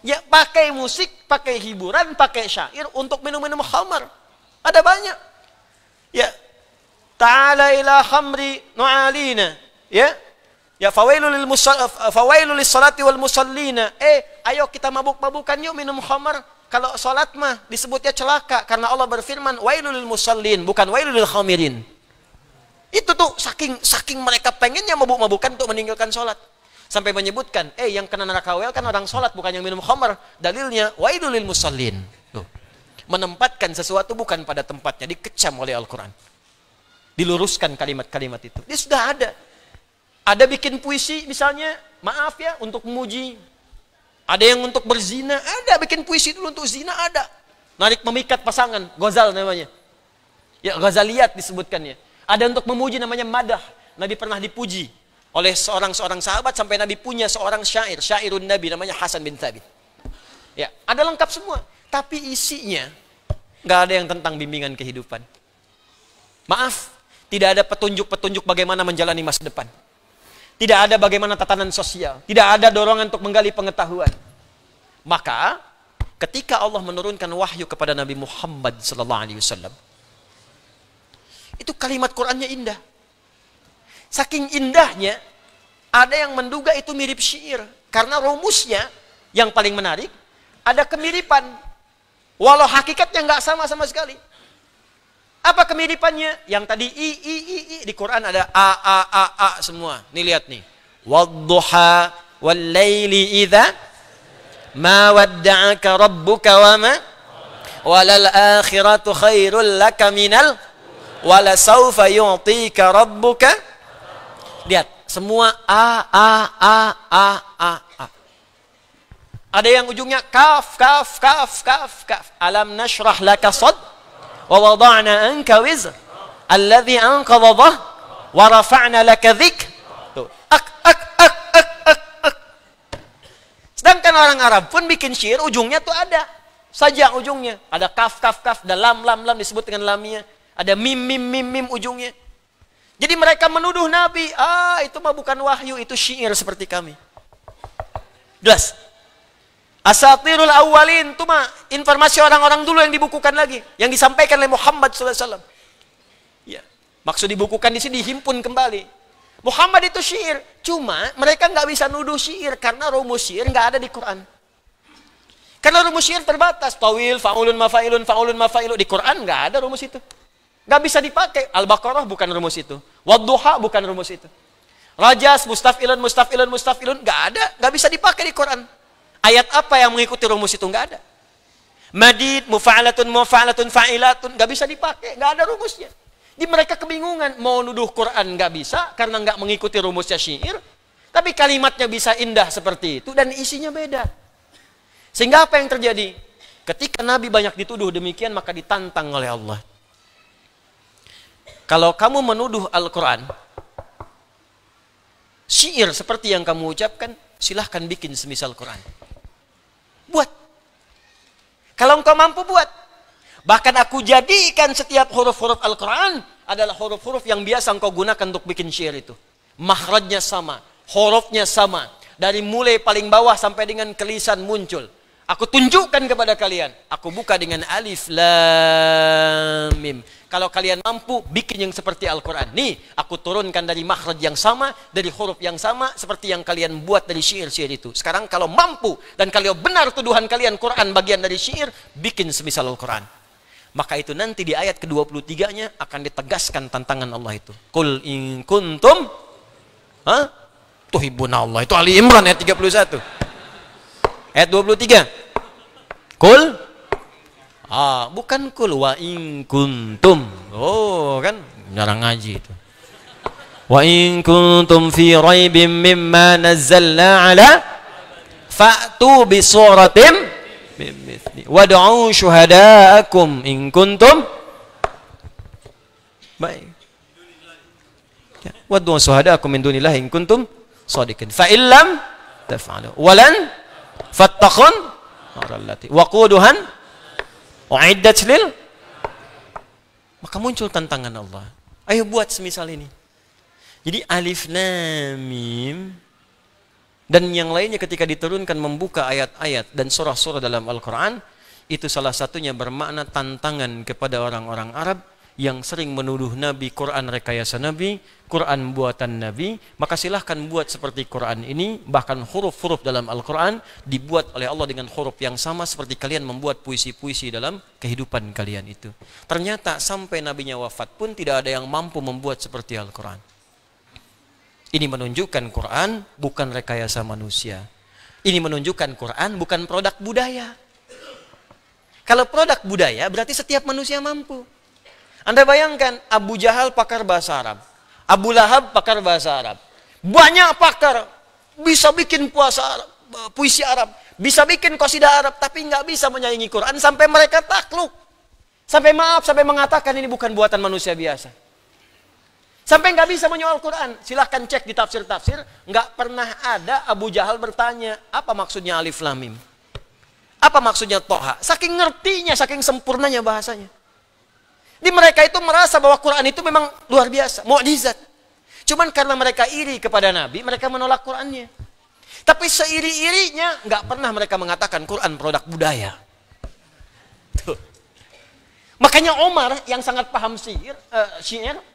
Ya, pakai musik, pakai hiburan, pakai syair untuk minum-minum khamar. Ada banyak. Ya, ta'ala ila khamri nu'alina. Ya, ya fawailul lis-salati wal musallina. Ayo kita mabuk-mabukan yuk minum khamar. Kalau salat mah disebutnya celaka karena Allah berfirman wailul lil musallin, bukan wailul lil khamirin. Itu tuh saking mereka pengennya mabuk-mabukan untuk meninggalkan salat. Sampai menyebutkan, yang kena neraka kan orang salat bukan yang minum khamar. Dalilnya wailul lil musallin. Tuh. Menempatkan sesuatu bukan pada tempatnya, dikecam oleh Al-Qur'an. Diluruskan kalimat-kalimat itu. Dia sudah ada. Ada bikin puisi misalnya, maaf ya, untuk memuji. Ada yang untuk berzina, ada bikin puisi dulu untuk zina, ada. Narik memikat pasangan, ghazal namanya. Ya, ghazaliyat disebutkannya. Ada untuk memuji namanya madah. Nabi pernah dipuji oleh seorang sahabat sampai Nabi punya seorang syair, syairun Nabi namanya Hasan bin Thabit. Ya, ada lengkap semua, tapi isinya nggak ada yang tentang bimbingan kehidupan. Maaf, tidak ada petunjuk-petunjuk bagaimana menjalani masa depan. Tidak ada bagaimana tatanan sosial. Tidak ada dorongan untuk menggali pengetahuan. Maka ketika Allah menurunkan wahyu kepada Nabi Muhammad SAW, itu kalimat Qur'annya indah. Saking indahnya, ada yang menduga itu mirip syair. Karena rumusnya yang paling menarik, ada kemiripan. Walau hakikatnya nggak sama sekali. Apa kemiripannya? Yang tadi i di Quran ada a semua. Nih lihat nih. Wadduha wal laili idza ma wadda'aka rabbuka wa ma walal akhiratu khairul laka minal wala sawfa yu'tika rabbuka. Lihat, semua a. Ada yang ujungnya kaf. Alam nashrah laka sad wa wada'na anka wizr alladhi anqadha dhah wa rafa'na laka dzikr. Tuh, sedangkan orang Arab pun bikin syair ujungnya tuh ada saja ujungnya, ada kaf, ada lam disebut dengan lamnya, ada mim ujungnya. Jadi mereka menuduh Nabi, itu mah bukan wahyu, itu syair seperti kami. Jelas. Asatirul awwalin, itu mah informasi orang-orang dulu yang dibukukan lagi, yang disampaikan oleh Muhammad SAW. Ya, maksud dibukukan di sini dihimpun kembali. Muhammad itu syair, cuma mereka nggak bisa nuduh syair karena rumus syair nggak ada di Quran. Karena rumus syair terbatas, tawil, faulun, mafailun di Quran nggak ada rumus itu, nggak bisa dipakai. Al-Baqarah bukan rumus itu, Wadduha bukan rumus itu, Rajas, mustafilun nggak ada, nggak bisa dipakai di Quran. Ayat apa yang mengikuti rumus itu? Nggak ada. Madid, mufa'alatun, fa'ilatun, nggak bisa dipakai, nggak ada rumusnya. Di mereka kebingungan, mau nuduh Quran nggak bisa karena nggak mengikuti rumusnya syair, tapi kalimatnya bisa indah seperti itu dan isinya beda. Sehingga apa yang terjadi? Ketika Nabi banyak dituduh demikian, maka ditantang oleh Allah. Kalau kamu menuduh Al-Quran syair seperti yang kamu ucapkan, silahkan bikin semisal Quran. Buat. Kalau engkau mampu buat. Bahkan aku jadikan setiap huruf-huruf Al-Quran adalah huruf-huruf yang biasa engkau gunakan untuk bikin syair itu. Makhrajnya sama, hurufnya sama. Dari mulai paling bawah sampai dengan kelisan muncul. Aku tunjukkan kepada kalian. Aku buka dengan alif, lam, mim. Kalau kalian mampu, bikin yang seperti Al-Quran. Nih, aku turunkan dari makhraj yang sama, dari huruf yang sama, seperti yang kalian buat dari syair-syair itu. Sekarang kalau mampu, dan kalau benar tuduhan kalian Quran bagian dari syair, bikin semisal Al-Quran. Maka itu nanti di ayat ke-23-nya akan ditegaskan tantangan Allah itu. Qul in kuntum tuhibbuna Allah. Itu Ali Imran ayat 31. Ayat 23. Qul, bukan kul, wa in kuntum. Oh, kan jarang ngaji itu. Wa in kuntum fi raibim mimma nazzalna ala fa'tu bi suratim mimithli wad'u syuhada'akum in kuntum. Baik. Wad'u syuhada'akum min dunillahi in kuntum shadiqin. Fa illam taf'alu walan fattaqun narallati waquduhan uiddat lil. Maka muncul tantangan Allah. Ayo buat semisal ini. Jadi alif lam mim dan yang lainnya ketika diturunkan membuka ayat-ayat dan surah-surah dalam Al-Quran, itu salah satunya bermakna tantangan kepada orang-orang Arab yang sering menuduh Nabi Quran rekayasa Nabi, Quran buatan Nabi. Maka silahkan buat seperti Quran ini, bahkan huruf-huruf dalam Al-Quran dibuat oleh Allah dengan huruf yang sama seperti kalian membuat puisi-puisi dalam kehidupan kalian itu. Ternyata sampai Nabinya wafat pun tidak ada yang mampu membuat seperti Al-Quran. Ini menunjukkan Quran bukan rekayasa manusia. Ini menunjukkan Quran bukan produk budaya. Kalau produk budaya berarti setiap manusia mampu. Anda bayangkan Abu Jahal pakar bahasa Arab, Abu Lahab pakar bahasa Arab, banyak pakar bisa bikin puisi Arab, bisa bikin qasidah Arab, tapi nggak bisa menyaingi Quran sampai mereka takluk, sampai mengatakan ini bukan buatan manusia biasa, sampai nggak bisa menyoal Quran. Silahkan cek di tafsir-tafsir, nggak pernah ada Abu Jahal bertanya apa maksudnya alif lam mim, apa maksudnya Toha. Saking ngertinya, saking sempurnanya bahasanya. Di mereka itu merasa bahwa Quran itu memang luar biasa, mukjizat. Cuman karena mereka iri kepada Nabi, mereka menolak Qurannya. Tapi seiri-irinya nggak pernah mereka mengatakan Quran produk budaya. Tuh. Makanya Omar yang sangat paham syair,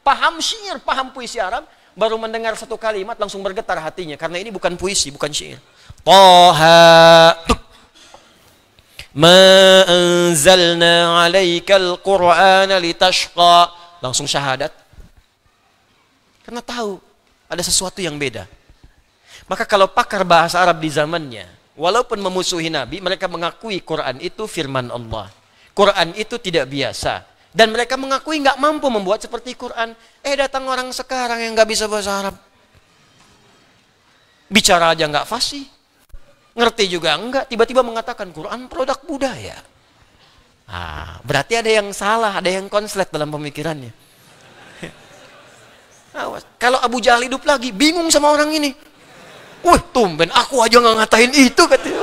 paham puisi Arab, baru mendengar satu kalimat langsung bergetar hatinya karena ini bukan puisi, bukan syair. Toha. Ma anzalna 'alaikal Qur'ana litashqa. Langsung syahadat. Karena tahu ada sesuatu yang beda. Maka kalau pakar bahasa Arab di zamannya, walaupun memusuhi Nabi, mereka mengakui Quran itu firman Allah. Quran itu tidak biasa. Dan mereka mengakui nggak mampu membuat seperti Quran. Datang orang sekarang yang nggak bisa bahasa Arab. Bicara aja nggak fasih. Ngerti juga enggak, tiba-tiba mengatakan Quran produk budaya. Berarti ada yang salah, ada yang konslet dalam pemikirannya. Awas. Kalau Abu Jahal hidup lagi, bingung sama orang ini. Wih, tumben aku aja nggak ngatain itu, katanya.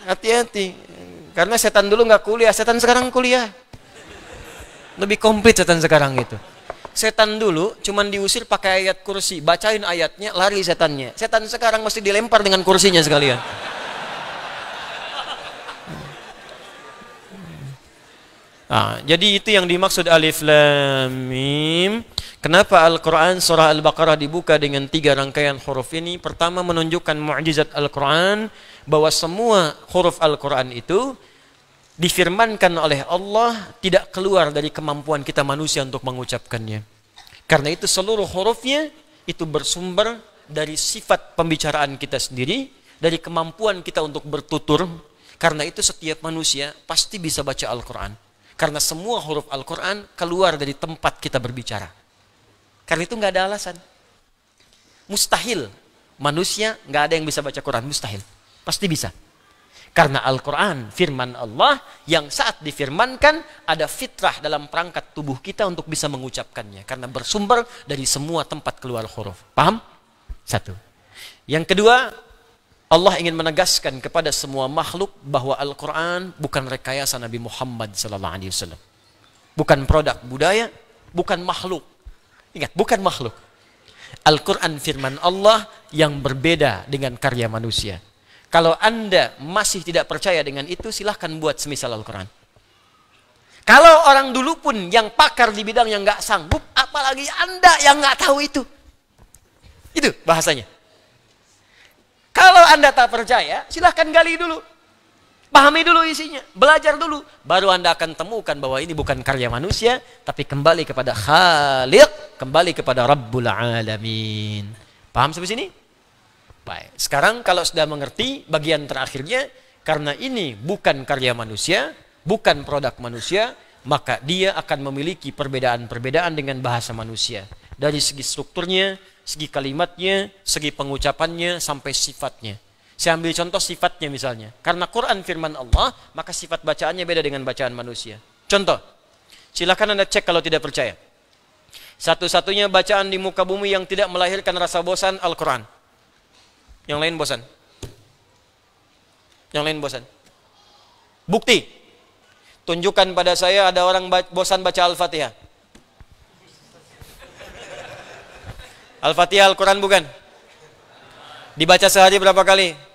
Hati-hati. Karena setan dulu nggak kuliah, setan sekarang kuliah. Lebih komplit setan sekarang itu. Setan dulu cuman diusir pakai ayat kursi, bacain ayatnya, lari setannya. Setan sekarang mesti dilempar dengan kursinya sekalian. Nah, jadi itu yang dimaksud alif lam mim. Kenapa Al-Quran surah Al-Baqarah dibuka dengan 3 rangkaian huruf ini? Pertama, menunjukkan mukjizat Al-Quran, bahwa semua huruf Al-Quran itu difirmankan oleh Allah, tidak keluar dari kemampuan kita manusia untuk mengucapkannya. Karena itu seluruh hurufnya itu bersumber dari sifat pembicaraan kita sendiri, dari kemampuan kita untuk bertutur. Karena itu setiap manusia pasti bisa baca Al-Quran. Karena semua huruf Al-Quran keluar dari tempat kita berbicara. Karena itu nggak ada alasan. Mustahil manusia nggak ada yang bisa baca Quran, mustahil. Pasti bisa. Karena Al-Quran firman Allah yang saat difirmankan ada fitrah dalam perangkat tubuh kita untuk bisa mengucapkannya. Karena bersumber dari semua tempat keluar huruf. Paham? Satu. Yang kedua, Allah ingin menegaskan kepada semua makhluk bahwa Al-Quran bukan rekayasa Nabi Muhammad SAW. Bukan produk budaya, bukan makhluk. Ingat, bukan makhluk. Al-Quran firman Allah yang berbeda dengan karya manusia. Kalau Anda masih tidak percaya dengan itu, silahkan buat semisal Al-Quran. Kalau orang dulu pun yang pakar di bidang yang nggak sanggup, apalagi Anda yang nggak tahu itu. Itu bahasanya. Kalau Anda tak percaya, silahkan gali dulu. Pahami dulu isinya, belajar dulu. Baru Anda akan temukan bahwa ini bukan karya manusia, tapi kembali kepada Khaliq, kembali kepada Rabbul Alamin. Paham sampai sini? Baik. Sekarang kalau sudah mengerti bagian terakhirnya, karena ini bukan karya manusia, bukan produk manusia, maka dia akan memiliki perbedaan-perbedaan dengan bahasa manusia. Dari segi strukturnya, segi kalimatnya, segi pengucapannya, sampai sifatnya. Saya ambil contoh sifatnya misalnya. Karena Quran firman Allah, maka sifat bacaannya beda dengan bacaan manusia. Contoh, silakan Anda cek kalau tidak percaya. Satu-satunya bacaan di muka bumi yang tidak melahirkan rasa bosan, Al-Quran. Yang lain bosan. Yang lain bosan. Bukti. Tunjukkan pada saya ada orang bosan baca Al-Fatihah. Al-Fatihah Al-Quran bukan? Dibaca sehari berapa kali?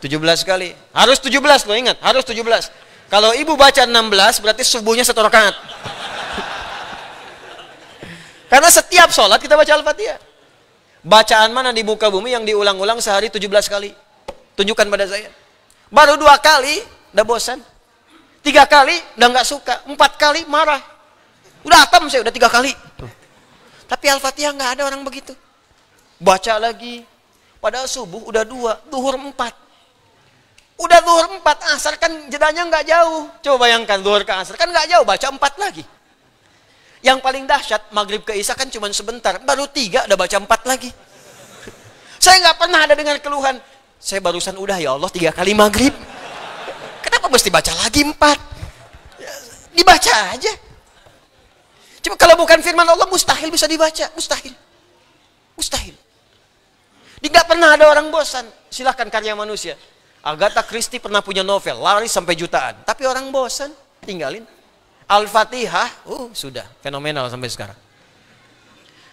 17 kali. Harus 17 loh, ingat, harus 17. Kalau ibu baca 16 berarti subuhnya 1 rakaat. Karena setiap sholat kita baca Al-Fatihah. Bacaan mana di muka bumi yang diulang-ulang sehari 17 kali? Tunjukkan pada saya. Baru 2 kali udah bosan. 3 kali udah nggak suka. 4 kali marah. Udah hatam saya udah 3 kali. Tuh. Tapi Al-Fatihah nggak ada orang begitu. Baca lagi. Padahal subuh udah 2, duhur 4. Udah duhur 4, asar kan jedanya nggak jauh. Coba bayangkan duhur ke asar kan nggak jauh, baca 4 lagi. Yang paling dahsyat maghrib ke isya kan cuma sebentar, baru 3 udah baca 4 lagi. Saya nggak pernah ada dengar keluhan. Saya barusan udah ya Allah 3 kali maghrib. Kenapa mesti baca lagi 4? Ya, dibaca aja. Cuma kalau bukan firman Allah mustahil bisa dibaca, mustahil. Mustahil. Tidak pernah ada orang bosan. Silahkan karya manusia. Agatha Christie pernah punya novel, laris sampai jutaan. Tapi orang bosan, tinggalin. Al-Fatihah, sudah fenomenal sampai sekarang.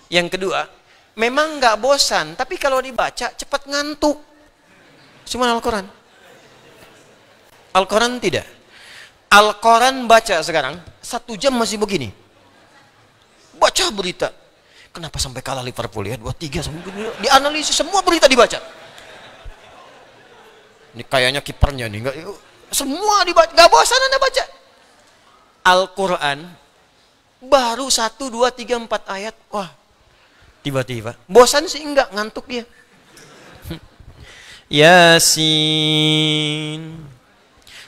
Yang kedua, memang nggak bosan, tapi kalau dibaca cepat ngantuk. Cuma Al-Quran. Al-Quran tidak. Al-Quran baca sekarang 1 jam masih begini. Baca berita. Kenapa sampai kalah Liverpool ya? 2-3 sampai dianalisis semua berita dibaca. Ini kayaknya kipernya nih enggak, semua dibaca, enggak bosan Anda baca. Al-Qur'an baru 1 2 3 4 ayat, wah. Tiba-tiba bosan sih enggak, ngantuk dia. Yasin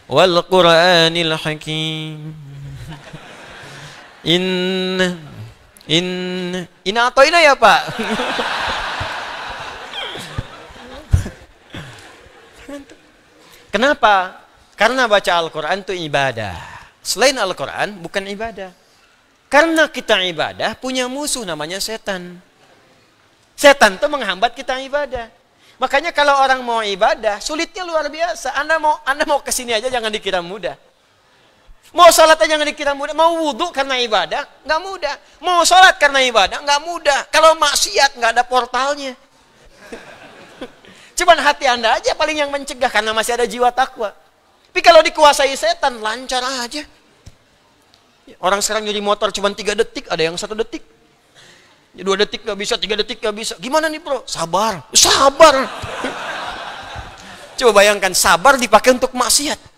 wal Qur'anil Hakim. Ina atau ina ya Pak? Kenapa? Karena baca Al-Quran itu ibadah. Selain Al-Quran bukan ibadah. Karena kita ibadah punya musuh namanya setan. Setan itu menghambat kita ibadah. Makanya kalau orang mau ibadah sulitnya luar biasa. Anda mau kesini aja jangan dikira mudah. Mau sholat aja nggak dikira mudah. Mau wudhu karena ibadah, nggak mudah. Mau sholat karena ibadah, nggak mudah. Kalau maksiat nggak ada portalnya. Cuman hati Anda aja paling yang mencegah karena masih ada jiwa takwa. Tapi kalau dikuasai setan, lancar aja. Orang sekarang nyuri motor cuma 3 detik, ada yang 1 detik. 2 detik nggak bisa, 3 detik nggak bisa. Gimana nih bro? Sabar, sabar. Coba bayangkan, sabar dipakai untuk maksiat.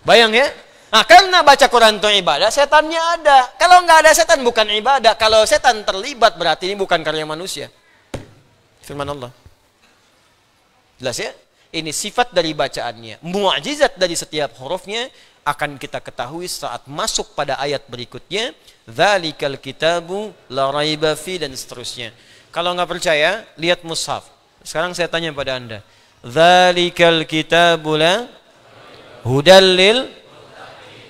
Bayang ya? Nah, karena baca Quran itu ibadah, setannya ada. Kalau nggak ada setan bukan ibadah. Kalau setan terlibat berarti ini bukan karya manusia. Firman Allah. Jelas ya? Ini sifat dari bacaannya. Mu'jizat dari setiap hurufnya akan kita ketahui saat masuk pada ayat berikutnya. Dzalikal kitabu la raiba fi, dan seterusnya. Kalau nggak percaya, lihat mushaf. Sekarang saya tanya pada Anda. Dzalikal kitabu la hudal lil,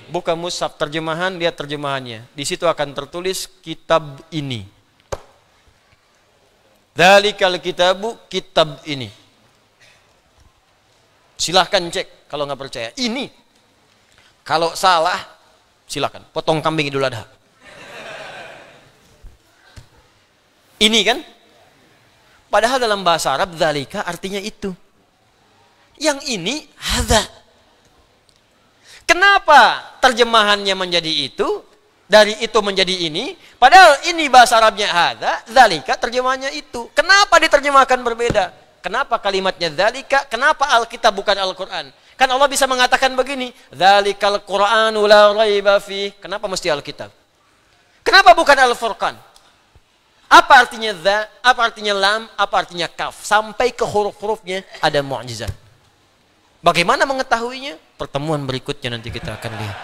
buka mushaf terjemahan, lihat terjemahannya. Di situ akan tertulis kitab ini. Dzalikal kitabu, kitab ini. Silahkan cek kalau nggak percaya. Ini. Kalau salah, silahkan potong kambing Idul Adha. Ini kan? Padahal dalam bahasa Arab dzalika artinya itu. Yang ini hadza. Kenapa terjemahannya menjadi itu? Dari itu menjadi ini, padahal ini bahasa Arabnya hadza, dzalika terjemahannya itu. Kenapa diterjemahkan berbeda? Kenapa kalimatnya dzalika? Kenapa Alkitab bukan Al-Qur'an? Kan Allah bisa mengatakan begini, dzalikal Qur'anu la raiba fi. Kenapa mesti Alkitab? Kenapa bukan Al-Furqan? Apa artinya dza? Apa artinya lam? Apa artinya kaf? Sampai ke huruf-hurufnya ada mukjizat. Bagaimana mengetahuinya? Pertemuan berikutnya nanti kita akan lihat.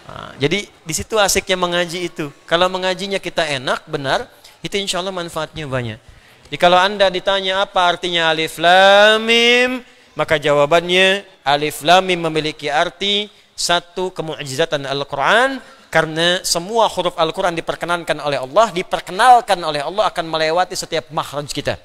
Nah, jadi di situ asiknya mengaji itu. Kalau mengajinya kita enak, benar, itu insya Allah manfaatnya banyak. Jadi kalau Anda ditanya apa artinya alif lam mim, maka jawabannya alif lam mim memiliki arti satu, kemu'jizatan Al-Quran, karena semua huruf Al-Quran diperkenankan oleh Allah, diperkenalkan oleh Allah akan melewati setiap makhraj kita.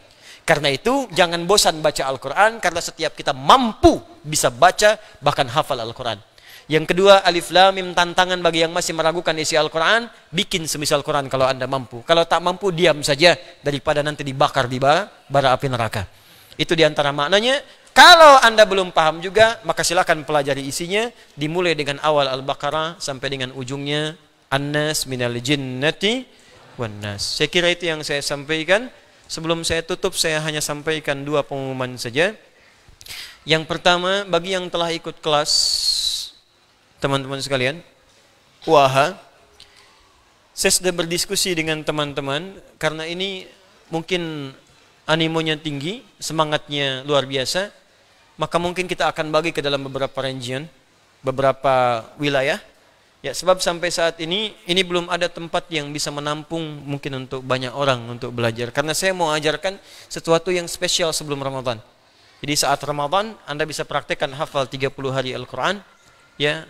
Karena itu jangan bosan baca Al-Quran, karena setiap kita mampu bisa baca bahkan hafal Al-Quran. Yang kedua, alif lam mim tantangan bagi yang masih meragukan isi Al-Quran, bikin semisal Quran kalau Anda mampu. Kalau tak mampu, diam saja daripada nanti dibakar di bara api neraka. Itu diantara maknanya. Kalau Anda belum paham juga, maka silakan pelajari isinya, dimulai dengan awal Al-Baqarah sampai dengan ujungnya An-Nas minal jinnati wan nas. Saya kira itu yang saya sampaikan. Sebelum saya tutup, saya hanya sampaikan 2 pengumuman saja. Yang pertama, bagi yang telah ikut kelas, teman-teman sekalian, saya sudah berdiskusi dengan teman-teman, karena ini mungkin animonya tinggi, semangatnya luar biasa, maka mungkin kita akan bagi ke dalam beberapa region, beberapa wilayah. Ya, sebab sampai saat ini belum ada tempat yang bisa menampung mungkin untuk banyak orang untuk belajar. Karena saya mau ajarkan sesuatu yang spesial sebelum Ramadan. Jadi saat Ramadan Anda bisa praktekkan hafal 30 hari Al-Quran, ya,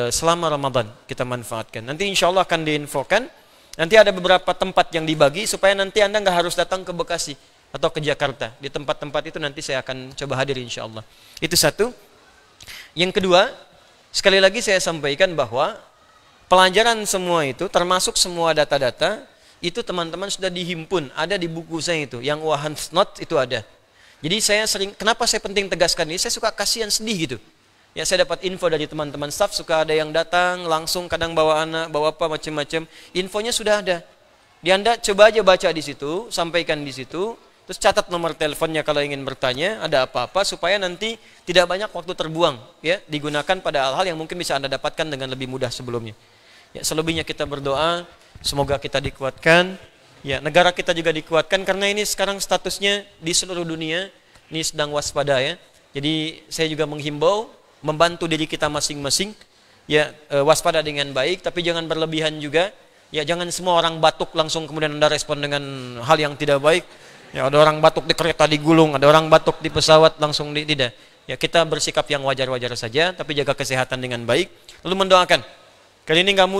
selama Ramadan kita manfaatkan. Nanti insya Allah akan diinfokan. Nanti ada beberapa tempat yang dibagi supaya nanti Anda nggak harus datang ke Bekasi atau ke Jakarta. Di tempat-tempat itu nanti saya akan coba hadir insya Allah. Itu satu. Yang kedua, sekali lagi saya sampaikan bahwa pelajaran semua itu, termasuk semua data-data, itu teman-teman sudah dihimpun, ada di buku saya itu, yang Wahan's Note itu ada. Jadi saya sering, kenapa saya penting tegaskan ini, saya suka kasihan, sedih gitu. Ya, saya dapat info dari teman-teman staff, suka ada yang datang, langsung kadang bawa anak, bawa apa, macam-macam. Infonya sudah ada. Di Anda coba aja baca di situ, sampaikan di situ, terus catat nomor teleponnya kalau ingin bertanya, ada apa-apa, supaya nanti tidak banyak waktu terbuang, ya, digunakan pada hal-hal yang mungkin bisa Anda dapatkan dengan lebih mudah sebelumnya. Ya, selebihnya kita berdoa, semoga kita dikuatkan, ya, negara kita juga dikuatkan, karena ini sekarang statusnya di seluruh dunia, ini sedang waspada ya. Jadi saya juga menghimbau, membantu diri kita masing-masing, ya, waspada dengan baik, tapi jangan berlebihan juga, ya, jangan semua orang batuk langsung kemudian Anda respon dengan hal yang tidak baik. Ya, ada orang batuk di kereta digulung, ada orang batuk di pesawat langsung tidak. Ya, kita bersikap yang wajar-wajar saja, tapi jaga kesehatan dengan baik, lalu mendoakan. Kali ini nggak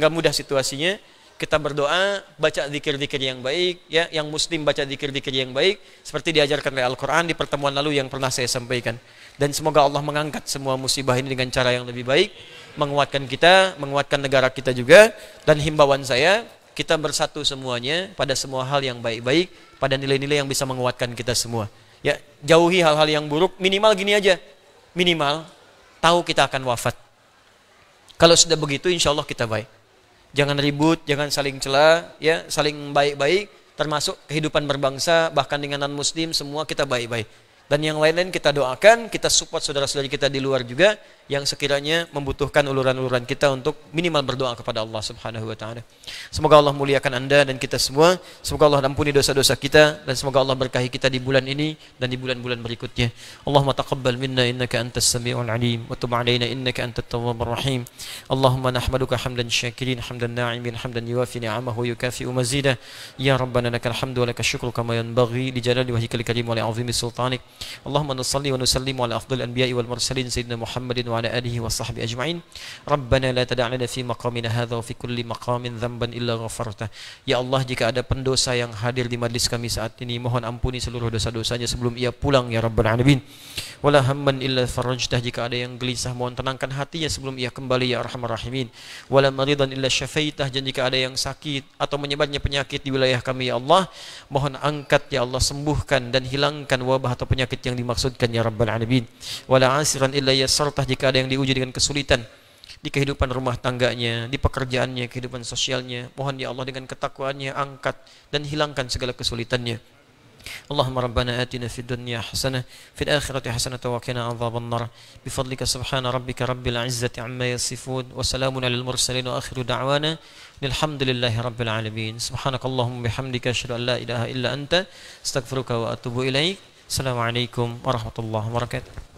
mudah situasinya. kita berdoa, baca zikir-zikir yang baik, ya, yang muslim baca zikir-zikir yang baik seperti diajarkan oleh Al-Qur'an di pertemuan lalu yang pernah saya sampaikan. Dan semoga Allah mengangkat semua musibah ini dengan cara yang lebih baik, menguatkan kita, menguatkan negara kita juga. Dan himbauan saya, kita bersatu semuanya pada semua hal yang baik-baik, pada nilai-nilai yang bisa menguatkan kita semua. Ya, jauhi hal-hal yang buruk, minimal gini aja. Minimal tahu kita akan wafat. Kalau sudah begitu insya Allah kita baik. Jangan ribut, jangan saling cela, ya, saling baik-baik, termasuk kehidupan berbangsa, bahkan dengan non-muslim semua kita baik-baik. Dan yang lain-lain kita doakan, kita support saudara-saudari kita di luar juga yang sekiranya membutuhkan uluran-uluran kita untuk minimal berdoa kepada Allah Subhanahu wa taala. Semoga Allah muliakan Anda dan kita semua. Semoga Allah ampuni dosa-dosa kita dan semoga Allah berkahi kita di bulan ini dan di bulan-bulan berikutnya. Allahumma taqabbal minna innaka antas samiul alim wa tub 'alaina innaka antat tawwabur rahim. Allahumma nahmaduka hamdan syakirin hamdan na'imin hamdan yuwafi ni'amahu yukafi'u mazidah. Ya Rabbana lakal hamdu wa lakal syukru kama yanbaghi li jalali wajhikal karim wa li 'azimi sultanik. Allahumma nusalli wa nusallim ala afdal anbiya'i wal mursalin sayyidina Muhammadin wa ala alihi wa sahbihi ajma'in. Rabbana la tada' lana fi maqamina hadha wa fi kulli maqamin dhanban illa ghafartah. Ya Allah, jika ada pendosa yang hadir di majlis kami saat ini, mohon ampuni seluruh dosa-dosanya sebelum ia pulang ya Rabbal alamin. Wala hamman illa farajtah, jika ada yang gelisah mohon tenangkan hatinya sebelum ia kembali ya arhamar rahimin. Wala maridan illa syafaitah, dan jika ada yang sakit atau menyebarnya penyakit di wilayah kami ya Allah, mohon angkat ya Allah, sembuhkan dan hilangkan wabah atau penyakit yang dimaksudkan ya Rabbal alamin. Wala asiran illa yassartah, jika ada yang diuji dengan kesulitan di kehidupan rumah tangganya, di pekerjaannya, kehidupan sosialnya, mohon ya Allah dengan ketakwaannya angkat dan hilangkan segala kesulitannya. Allahumma rabbana atina fid dunya hasanah fil akhirati hasanah wa qina adzaban nar bifadlika subhana rabbika rabbil izzati amma yasifun wa salamun alal mursalin wa akhiru da'wana alhamdulillahi rabbil alamin. Subhanakallahumma bihamdika asyhadu an la ilaha illa anta astaghfiruka wa atubu ilaik. Assalamualaikum warahmatullahi wabarakatuh.